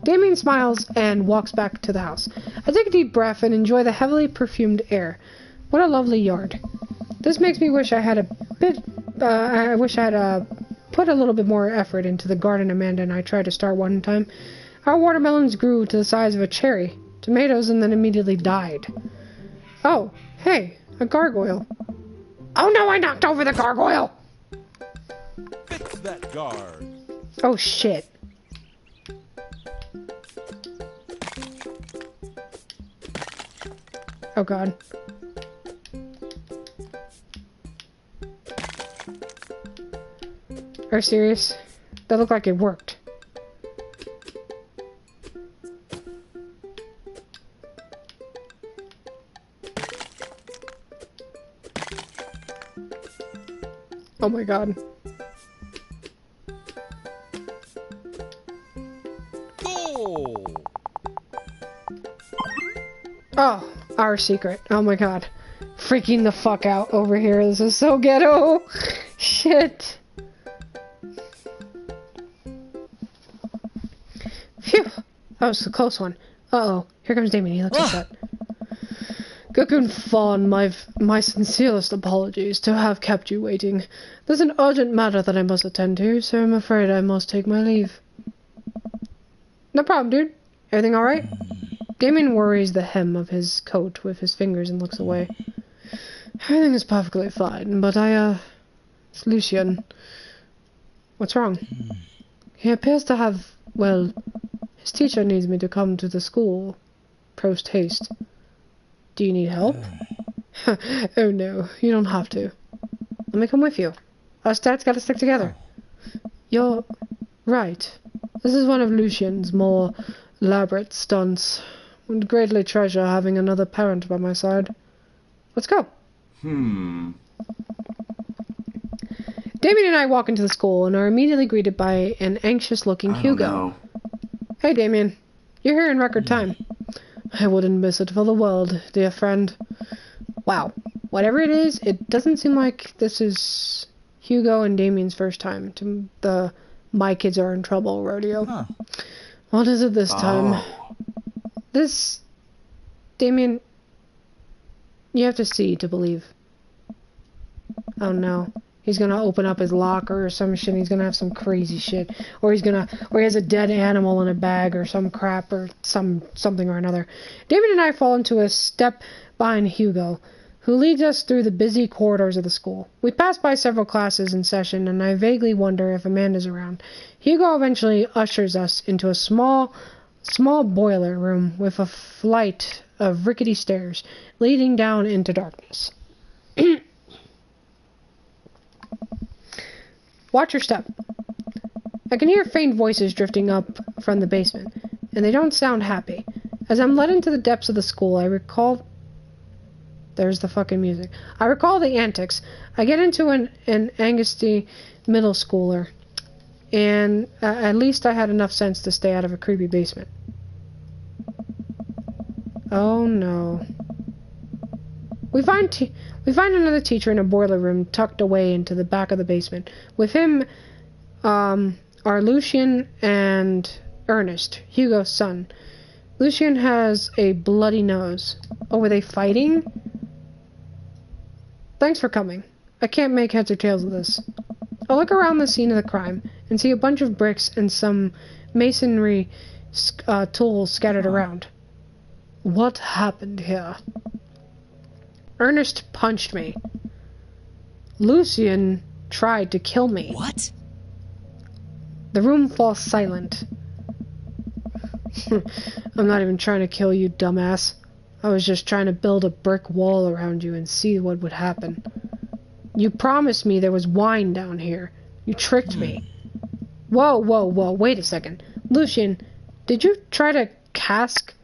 Damien smiles and walks back to the house. I take a deep breath and enjoy the heavily perfumed air. What a lovely yard. This makes me wish I had put a little bit more effort into the garden Amanda and I tried to start one time. Our watermelons grew to the size of a cherry, tomatoes, and then immediately died. Oh, hey, a gargoyle. Oh no, I knocked over the gargoyle!
that guard.
Oh shit. Oh god. Are you serious? That looked like it worked. Oh my god.
Goal!
Oh, our secret. Oh my god. Freaking the fuck out over here. This is so ghetto. Shit. Phew. That was a close one. Uh-oh. Here comes Damien. He looks upset. Gokun Fawn, my sincerest apologies to have kept you waiting. There's an urgent matter that I must attend to, so I'm afraid I must take my leave. No problem, dude. Everything alright? Damien worries the hem of his coat with his fingers and looks away. Everything is perfectly fine, but it's Lucian. What's wrong? He appears to have, well, his teacher needs me to come to the school. Post haste. Do you need help? Oh no, you don't have to. Let me come with you. Us dads gotta stick together. You're right. This is one of Lucian's more elaborate stunts. Would greatly treasure having another parent by my side. Let's go. Damien and I walk into the school and are immediately greeted by an anxious-looking Hugo.
No.
Hey, Damien. You're here in record time. I wouldn't miss it for the world, dear friend. Wow. Whatever it is, it doesn't seem like this is Hugo and Damien's first time to the My Kids Are in Trouble rodeo.
Huh.
What is it this time? This... Damien... You have to see to believe. Oh no. He's gonna open up his locker or some shit and he's gonna have some crazy shit. Or he has a dead animal in a bag or some crap or something or another. Damien and I fall into a step behind Hugo, who leads us through the busy corridors of the school. We pass by several classes in session and I vaguely wonder if Amanda's around. Hugo eventually ushers us into a small boiler room with a flight of rickety stairs leading down into darkness. Watch your step. I can hear faint voices drifting up from the basement, and they don't sound happy. As I'm led into the depths of the school, I recall... There's the fucking music. I recall the antics. I get into an angsty middle schooler, and at least I had enough sense to stay out of a creepy basement. Oh no. We find another teacher in a boiler room tucked away into the back of the basement. With him are Lucian and Ernest, Hugo's son. Lucian has a bloody nose. Oh, were they fighting? Thanks for coming. I can't make heads or tails of this. I look around the scene of the crime and see a bunch of bricks and some masonry tools scattered around. What happened here? Ernest punched me. Lucian tried to kill me.
What?
The room falls silent. I'm not even trying to kill you, dumbass. I was just trying to build a brick wall around you and see what would happen. You promised me there was wine down here. You tricked me. Whoa, wait a second. Lucian, did you try to cask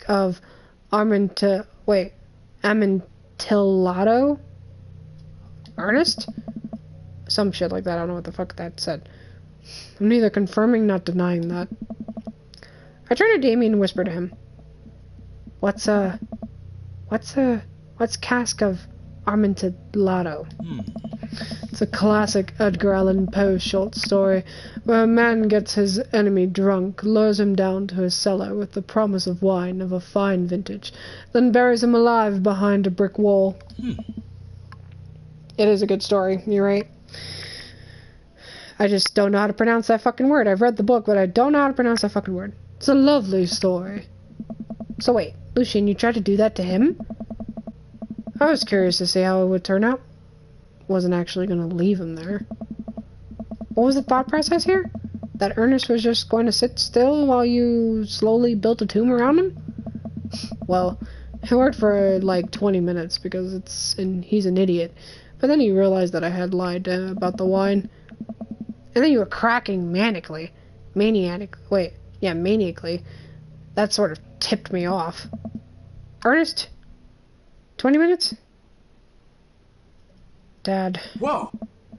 of Amontillado? Ernest? Some shit like that. I don't know what the fuck that said. I'm neither confirming nor denying that. I turn to Damien and whisper to him. What's cask of Amontillado? It's a classic Edgar Allan Poe short story where a man gets his enemy drunk, lures him down to his cellar with the promise of wine of a fine vintage, then buries him alive behind a brick wall. It is a good story, you're right. I just don't know how to pronounce that fucking word. I've read the book, but I don't know how to pronounce that fucking word. It's a lovely story. So wait, Lucian, you tried to do that to him? I was curious to see how it would turn out. wasn't actually going to leave him there. What was the thought process here? That Ernest was just going to sit still while you slowly built a tomb around him? Well, it worked for like 20 minutes because he's an idiot. But then he realized that I had lied about the wine. And then you were cracking maniacally. Maniacally. That sort of tipped me off. Ernest? 20 minutes? Dad.
Whoa!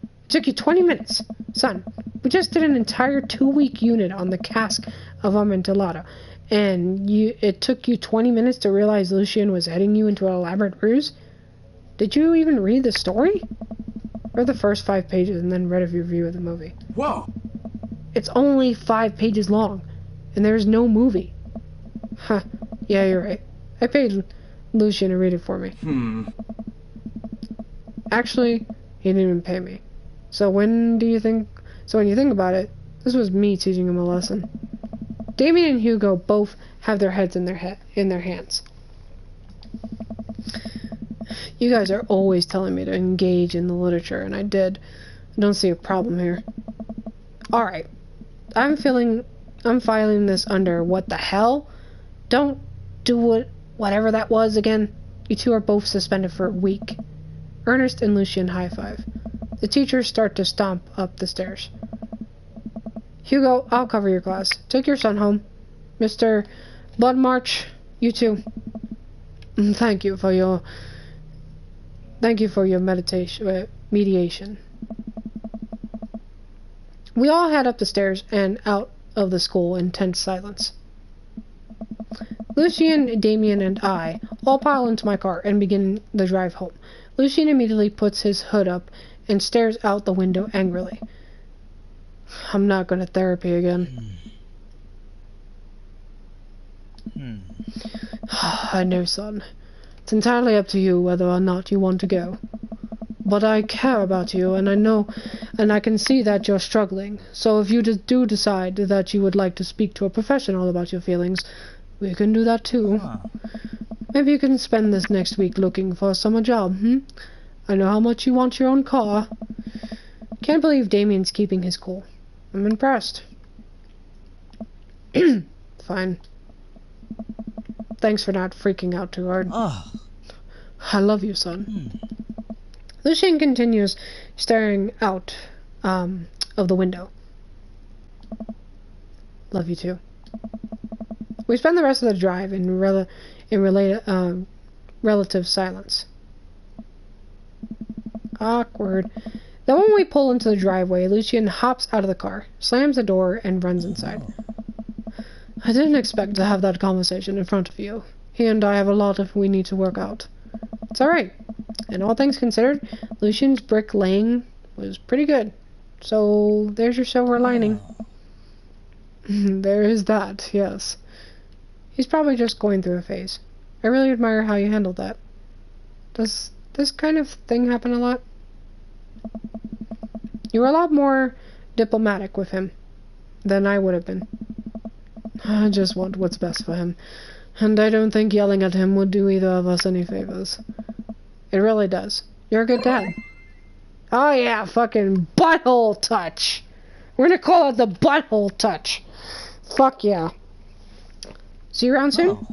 It took you 20 minutes. Son, we just did an entire 2-week unit on the cask of Amontillado. And it took you 20 minutes to realize Lucien was heading you into an elaborate ruse? Did you even read the story? Read the first 5 pages and then read a review of the movie.
Whoa!
It's only 5 pages long, and there's no movie. Huh, yeah, you're right. I paid Lucien to read it for me. Actually, he didn't even pay me. So when you think about it, this was me teaching him a lesson. Damien and Hugo both have their heads in their hands. You guys are always telling me to engage in the literature, and I did. I don't see a problem here. Alright. I'm filing this under what the hell? Don't do whatever that was again. You two are both suspended for a week. Ernest and Lucien high-five. The teachers start to stomp up the stairs. Hugo, I'll cover your class. Take your son home. Mr. Bloodmarch, you too. Thank you for your mediation. We all head up the stairs and out of the school in tense silence. Lucien, Damien, and I all pile into my car and begin the drive home. Lucien immediately puts his hood up and stares out the window angrily. I'm not going to therapy again. I know, son. It's entirely up to you whether or not you want to go. But I care about you, and I know, and I can see that you're struggling. So if you do decide that you would like to speak to a professional about your feelings, we can do that too. Maybe you can spend this next week looking for a summer job, I know how much you want your own car. Can't believe Damien's keeping his cool. I'm impressed. Fine. Thanks for not freaking out too hard. I love you, son. Lucien continues staring out of the window. Love you too. We spend the rest of the drive in relative silence. Awkward. Then when we pull into the driveway, Lucien hops out of the car, slams the door, and runs inside. I didn't expect to have that conversation in front of you. He and I have a lot we need to work out. It's alright. And all things considered, Lucien's bricklaying was pretty good. So there's your silver lining. There is that, yes. He's probably just going through a phase. I really admire how you handled that. Does this kind of thing happen a lot? You were a lot more diplomatic with him than I would have been. I just want what's best for him. And I don't think yelling at him would do either of us any favors. It really does. You're a good dad. Oh yeah, fucking butthole touch. We're gonna call it the butthole touch. Fuck yeah. See you around soon?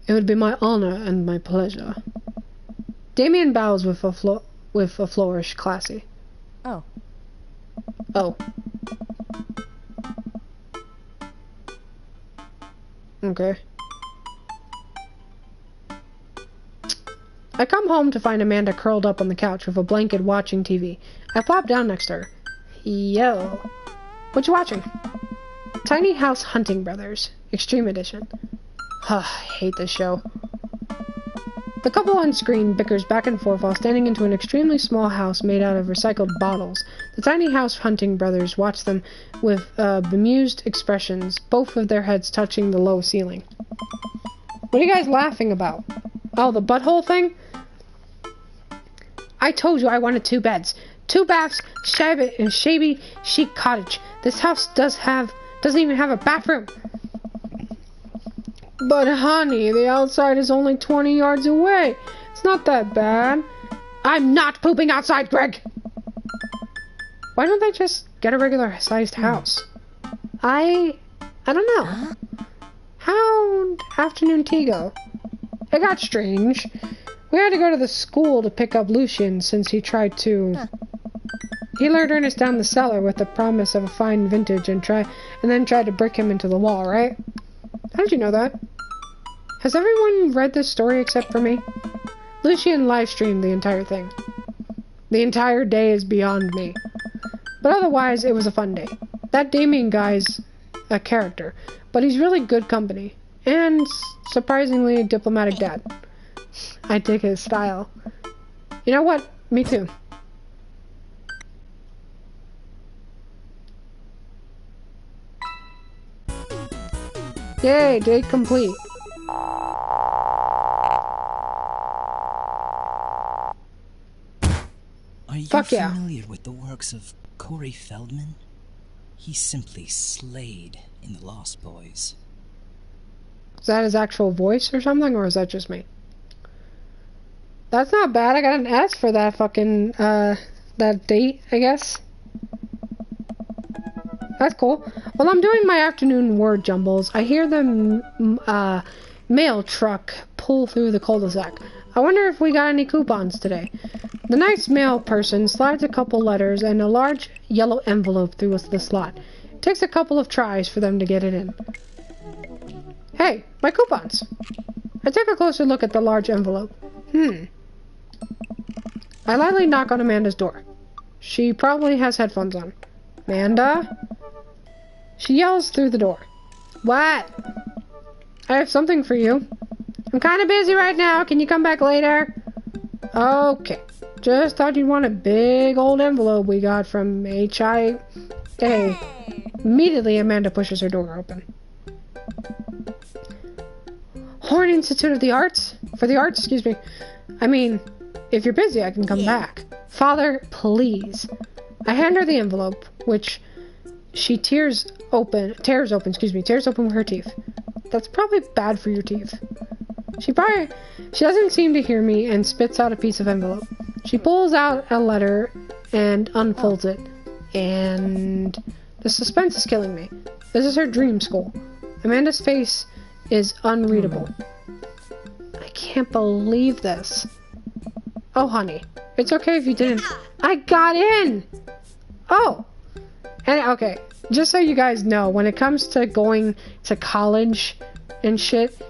It would be my honor and my pleasure. Damien bows with a flourish, classy.
Oh.
Okay. I come home to find Amanda curled up on the couch with a blanket watching TV. I plop down next to her. Yo. What you watching? Tiny House Hunting Brothers. Extreme Edition. I hate this show. The couple on screen bickers back and forth while standing into an extremely small house made out of recycled bottles. The Tiny House Hunting Brothers watch them with bemused expressions, both of their heads touching the low ceiling. What are you guys laughing about? Oh, the butthole thing? I told you I wanted 2 beds. 2 baths, shabby chic cottage. This house doesn't even have a bathroom. But honey, the outside is only 20 yards away. It's not that bad. I'm not pooping outside, Greg! Why don't they just get a regular-sized house? I don't know. How'd afternoon tea go? It got strange. We had to go to the school to pick up Lucian since he tried to... He lured Ernest down the cellar with the promise of a fine vintage and then tried to brick him into the wall, right? How did you know that? Has everyone read this story except for me? Lucian live-streamed the entire thing. The entire day is beyond me. But otherwise, it was a fun day. That Damien guy's a character, but he's really good company. And surprisingly a diplomatic dad. I dig his style. You know what? Me too. Yay, date complete.
Are you
Fuck yeah.
familiar with the works of Corey Feldman? He simply slayed in The Lost Boys.
Is that his actual voice or something, or is that just me? That's not bad. I got an S for that fucking, that date, I guess. That's cool. While I'm doing my afternoon word jumbles, I hear the, mail truck pull through the cul-de-sac. I wonder if we got any coupons today. The nice mail person slides a couple letters and a large yellow envelope through the slot. It takes a couple of tries for them to get it in. Hey, my coupons! I take a closer look at the large envelope. I lightly knock on Amanda's door. She probably has headphones on. Amanda? She yells through the door. What? I have something for you. I'm kind of busy right now. Can you come back later? Okay. Just thought you'd want a big old envelope we got from HIA. Immediately, Amanda pushes her door open. Horn Institute of the Arts? For the arts, excuse me. I mean, if you're busy, I can come back. Father, please. I hand her the envelope, which she tears open with her teeth. That's probably bad for your teeth. She doesn't seem to hear me and spits out a piece of envelope. She pulls out a letter and unfolds it. And the suspense is killing me. This is her dream school. Amanda's face is unreadable. I can't believe this. Oh, honey. It's okay if you didn't. I got in! Oh! And, okay. Just so you guys know, when it comes to going to college and shit,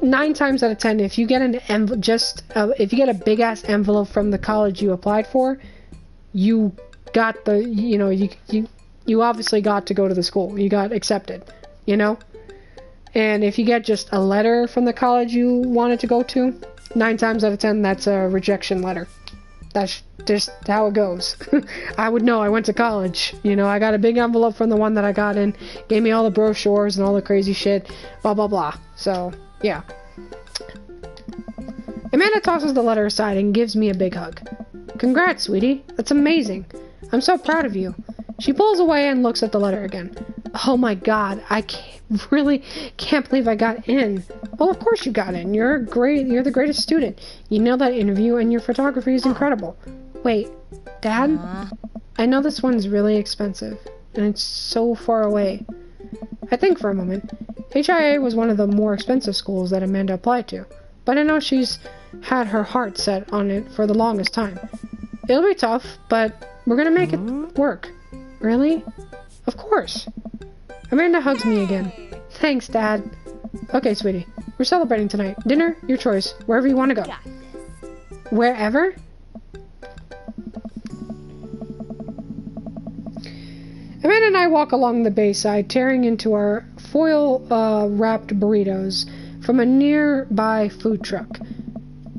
9 times out of 10, if you get an if you get a big ass envelope from the college you applied for, you got the, you obviously got to go to the school. You got accepted, you know? And if you get just a letter from the college you wanted to go to, 9 times out of 10, that's a rejection letter. That's just how it goes. I would know. I went to college. I got a big envelope from the one that I got in. Gave me all the brochures and all the crazy shit. Blah, blah, blah. So, yeah. Amanda tosses the letter aside and gives me a big hug. Congrats, sweetie. That's amazing. I'm so proud of you. She pulls away and looks at the letter again. Oh my god, I really can't believe I got in. Well, of course you got in. You're the greatest student. You nailed that interview and your photography is incredible. Wait, Dad? I know this one's really expensive, and it's so far away. I think for a moment. HIA was one of the more expensive schools that Amanda applied to, but I know she's had her heart set on it for the longest time. It'll be tough, but we're gonna make it work. Really? Of course. Amanda hugs me again. Thanks, Dad. Okay, sweetie. We're celebrating tonight. Dinner, your choice. Wherever you want to go. Wherever? Amanda and I walk along the bayside, tearing into our foil-wrapped burritos from a nearby food truck.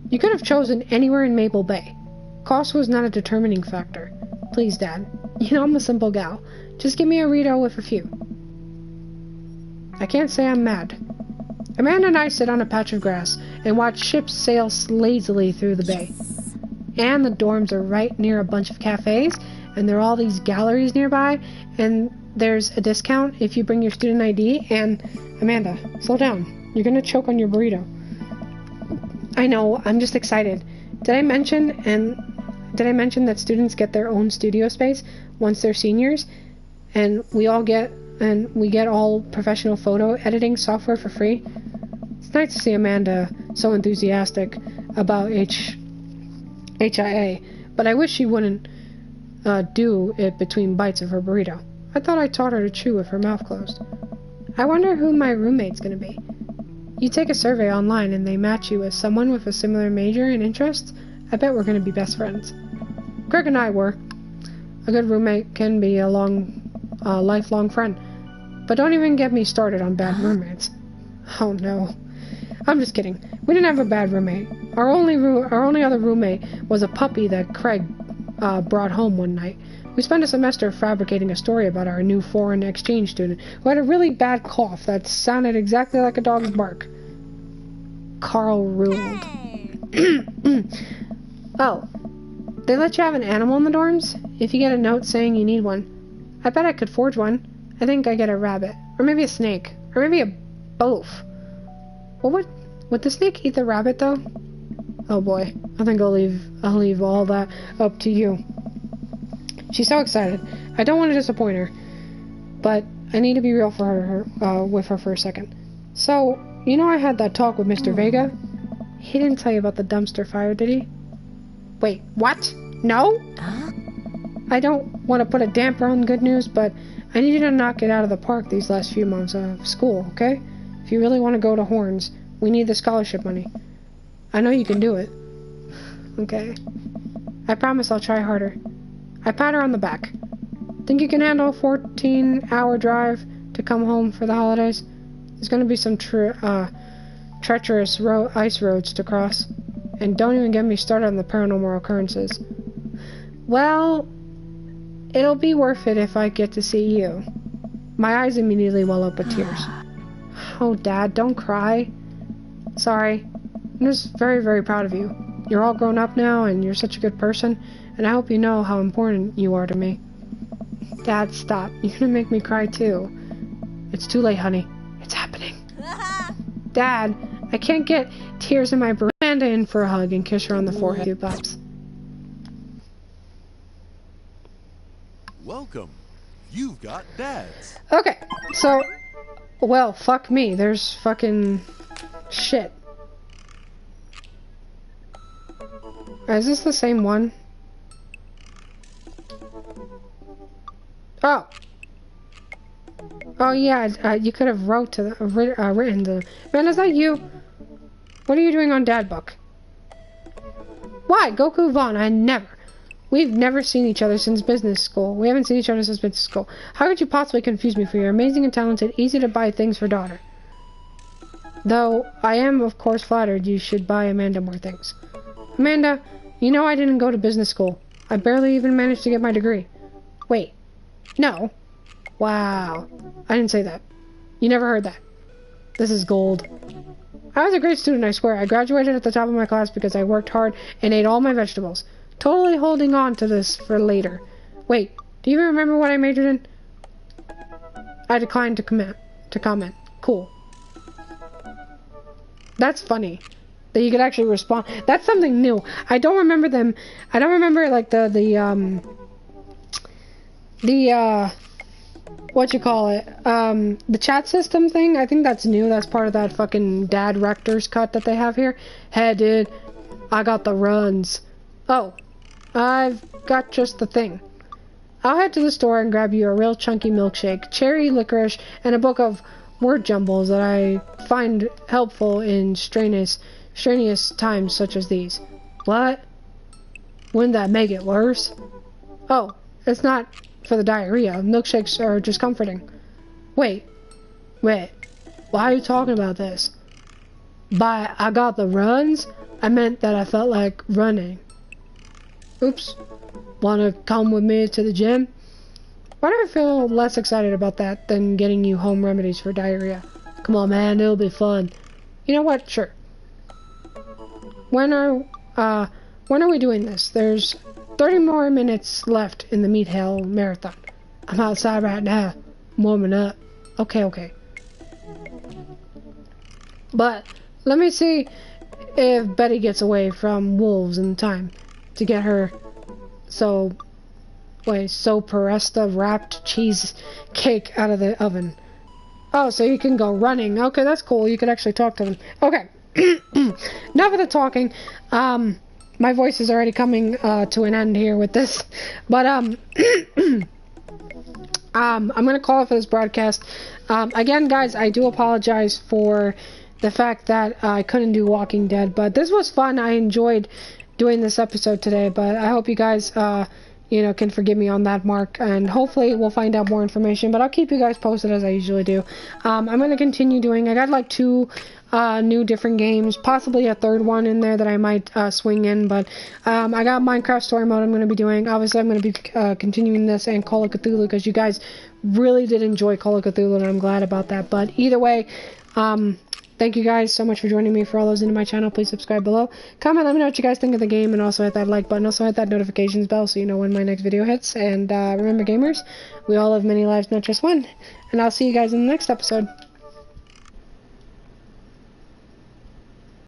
You could have chosen anywhere in Maple Bay. Cost was not a determining factor. Please, Dad. I'm a simple gal. Just give me a Rito with a few. I can't say I'm mad. Amanda and I sit on a patch of grass and watch ships sail lazily through the bay. And the dorms are right near a bunch of cafes, and there are all these galleries nearby, and there's a discount if you bring your student ID, and... Amanda, slow down. You're gonna choke on your burrito. I know, I'm just excited. Did I mention that students get their own studio space once they're seniors, and we get all professional photo editing software for free? It's nice to see Amanda so enthusiastic about HIA, but I wish she wouldn't do it between bites of her burrito. I thought I taught her to chew with her mouth closed. I wonder who my roommate's gonna be. You take a survey online and they match you with someone with a similar major and interests. I bet we're gonna be best friends. Greg and I were. A good roommate can be a lifelong friend. But don't even get me started on bad roommates. Oh no. I'm just kidding. We didn't have a bad roommate. Our only other roommate was a puppy that Craig brought home one night. We spent a semester fabricating a story about our new foreign exchange student who had a really bad cough that sounded exactly like a dog's bark. Carl ruled. Oh, they let you have an animal in the dorms? If you get a note saying you need one. I bet I could forge one. I think I get a rabbit. Or maybe a snake. Or maybe a both. Well, would the snake eat the rabbit, though? Oh boy, I think I'll leave all that up to you. She's so excited. I don't want to disappoint her, but I need to be real with her for a second. So, you know I had that talk with Mr. Vega? He didn't tell you about the dumpster fire, did he? Wait, what? No?
Huh?
I don't want to put a damper on good news, but I need you to knock it out of the park these last few months of school, okay? If you really want to go to Horns, we need the scholarship money. I know you can do it. Okay. I promise I'll try harder. I pat her on the back. Think you can handle a 14-hour drive to come home for the holidays? There's gonna be some treacherous ice roads to cross. And don't even get me started on the paranormal occurrences. Well, it'll be worth it if I get to see you. My eyes immediately well up with tears. Oh, Dad, don't cry. Sorry. I'm just very, very proud of you. You're all grown up now, and you're such a good person, and I hope you know how important you are to me. Dad, stop. You're gonna make me cry, too. It's too late, honey. It's happening. Dad, I can't get tears in my brain. Amanda in for a hug and kiss her on the forehead. Two pops.
Welcome. You've got dads.
Okay, so, well, fuck me. There's fucking shit. Is this the same one? Oh. Oh yeah, you could have written to... Man, is that you? What are you doing on Dad Book? Why? Goku Vaughn, We've never seen each other since business school. We haven't seen each other since business school. How could you possibly confuse me for your amazing and talented, easy to buy things for daughter? Though, I am of course flattered you should buy Amanda more things. Amanda, you know I didn't go to business school. I barely even managed to get my degree. Wait. No. Wow. I didn't say that. You never heard that. This is gold. I was a great student, I swear. I graduated at the top of my class because I worked hard and ate all my vegetables. Totally holding on to this for later. Wait, do you even remember what I majored in? I declined to comment. Cool. That's funny. That you could actually respond. That's something new. I don't remember them. I don't remember like what you call it? The chat system thing. I think that's new. That's part of that fucking dad rector's cut that they have here. Hey dude, I got the runs. Oh, I've got just the thing. I'll head to the store and grab you a real chunky milkshake, cherry licorice, and a book of word jumbles that I find helpful in strenuous times such as these. What? Wouldn't that make it worse? Oh, it's not for the diarrhea. Milkshakes are just comforting. Wait. Why are you talking about this? By I got the runs, I meant that I felt like running. Oops. Wanna come with me to the gym? Why do I feel less excited about that than getting you home remedies for diarrhea? Come on, man, it'll be fun. You know what? Sure. When are we doing this? There's 30 more minutes left in the Meat Hell Marathon. I'm outside right now, warming up. Okay. But let me see if Betty gets away from wolves in time to get her Soparesta wrapped cheesecake out of the oven. Oh, so you can go running. Okay, that's cool. You could actually talk to them. Okay. Enough of the talking. My voice is already coming to an end here with this. But I'm gonna call it for this broadcast. Again, guys, I do apologize for the fact that I couldn't do Walking Dead, but this was fun. I enjoyed doing this episode today, but I hope you guys can forgive me on that mark, and hopefully we'll find out more information, but I'll keep you guys posted as I usually do. I'm going to continue doing, I got like 2 new different games, possibly a 3rd one in there that I might swing in, but I got Minecraft Story Mode I'm going to be doing. Obviously I'm going to be continuing this and Call of Cthulhu, because you guys really did enjoy Call of Cthulhu, and I'm glad about that. But either way, thank you guys so much for joining me. For all those into my channel, please subscribe below. Comment, let me know what you guys think of the game, and also hit that like button. Also hit that notifications bell so you know when my next video hits. And remember, gamers, we all have many lives, not just one. And I'll see you guys in the next episode.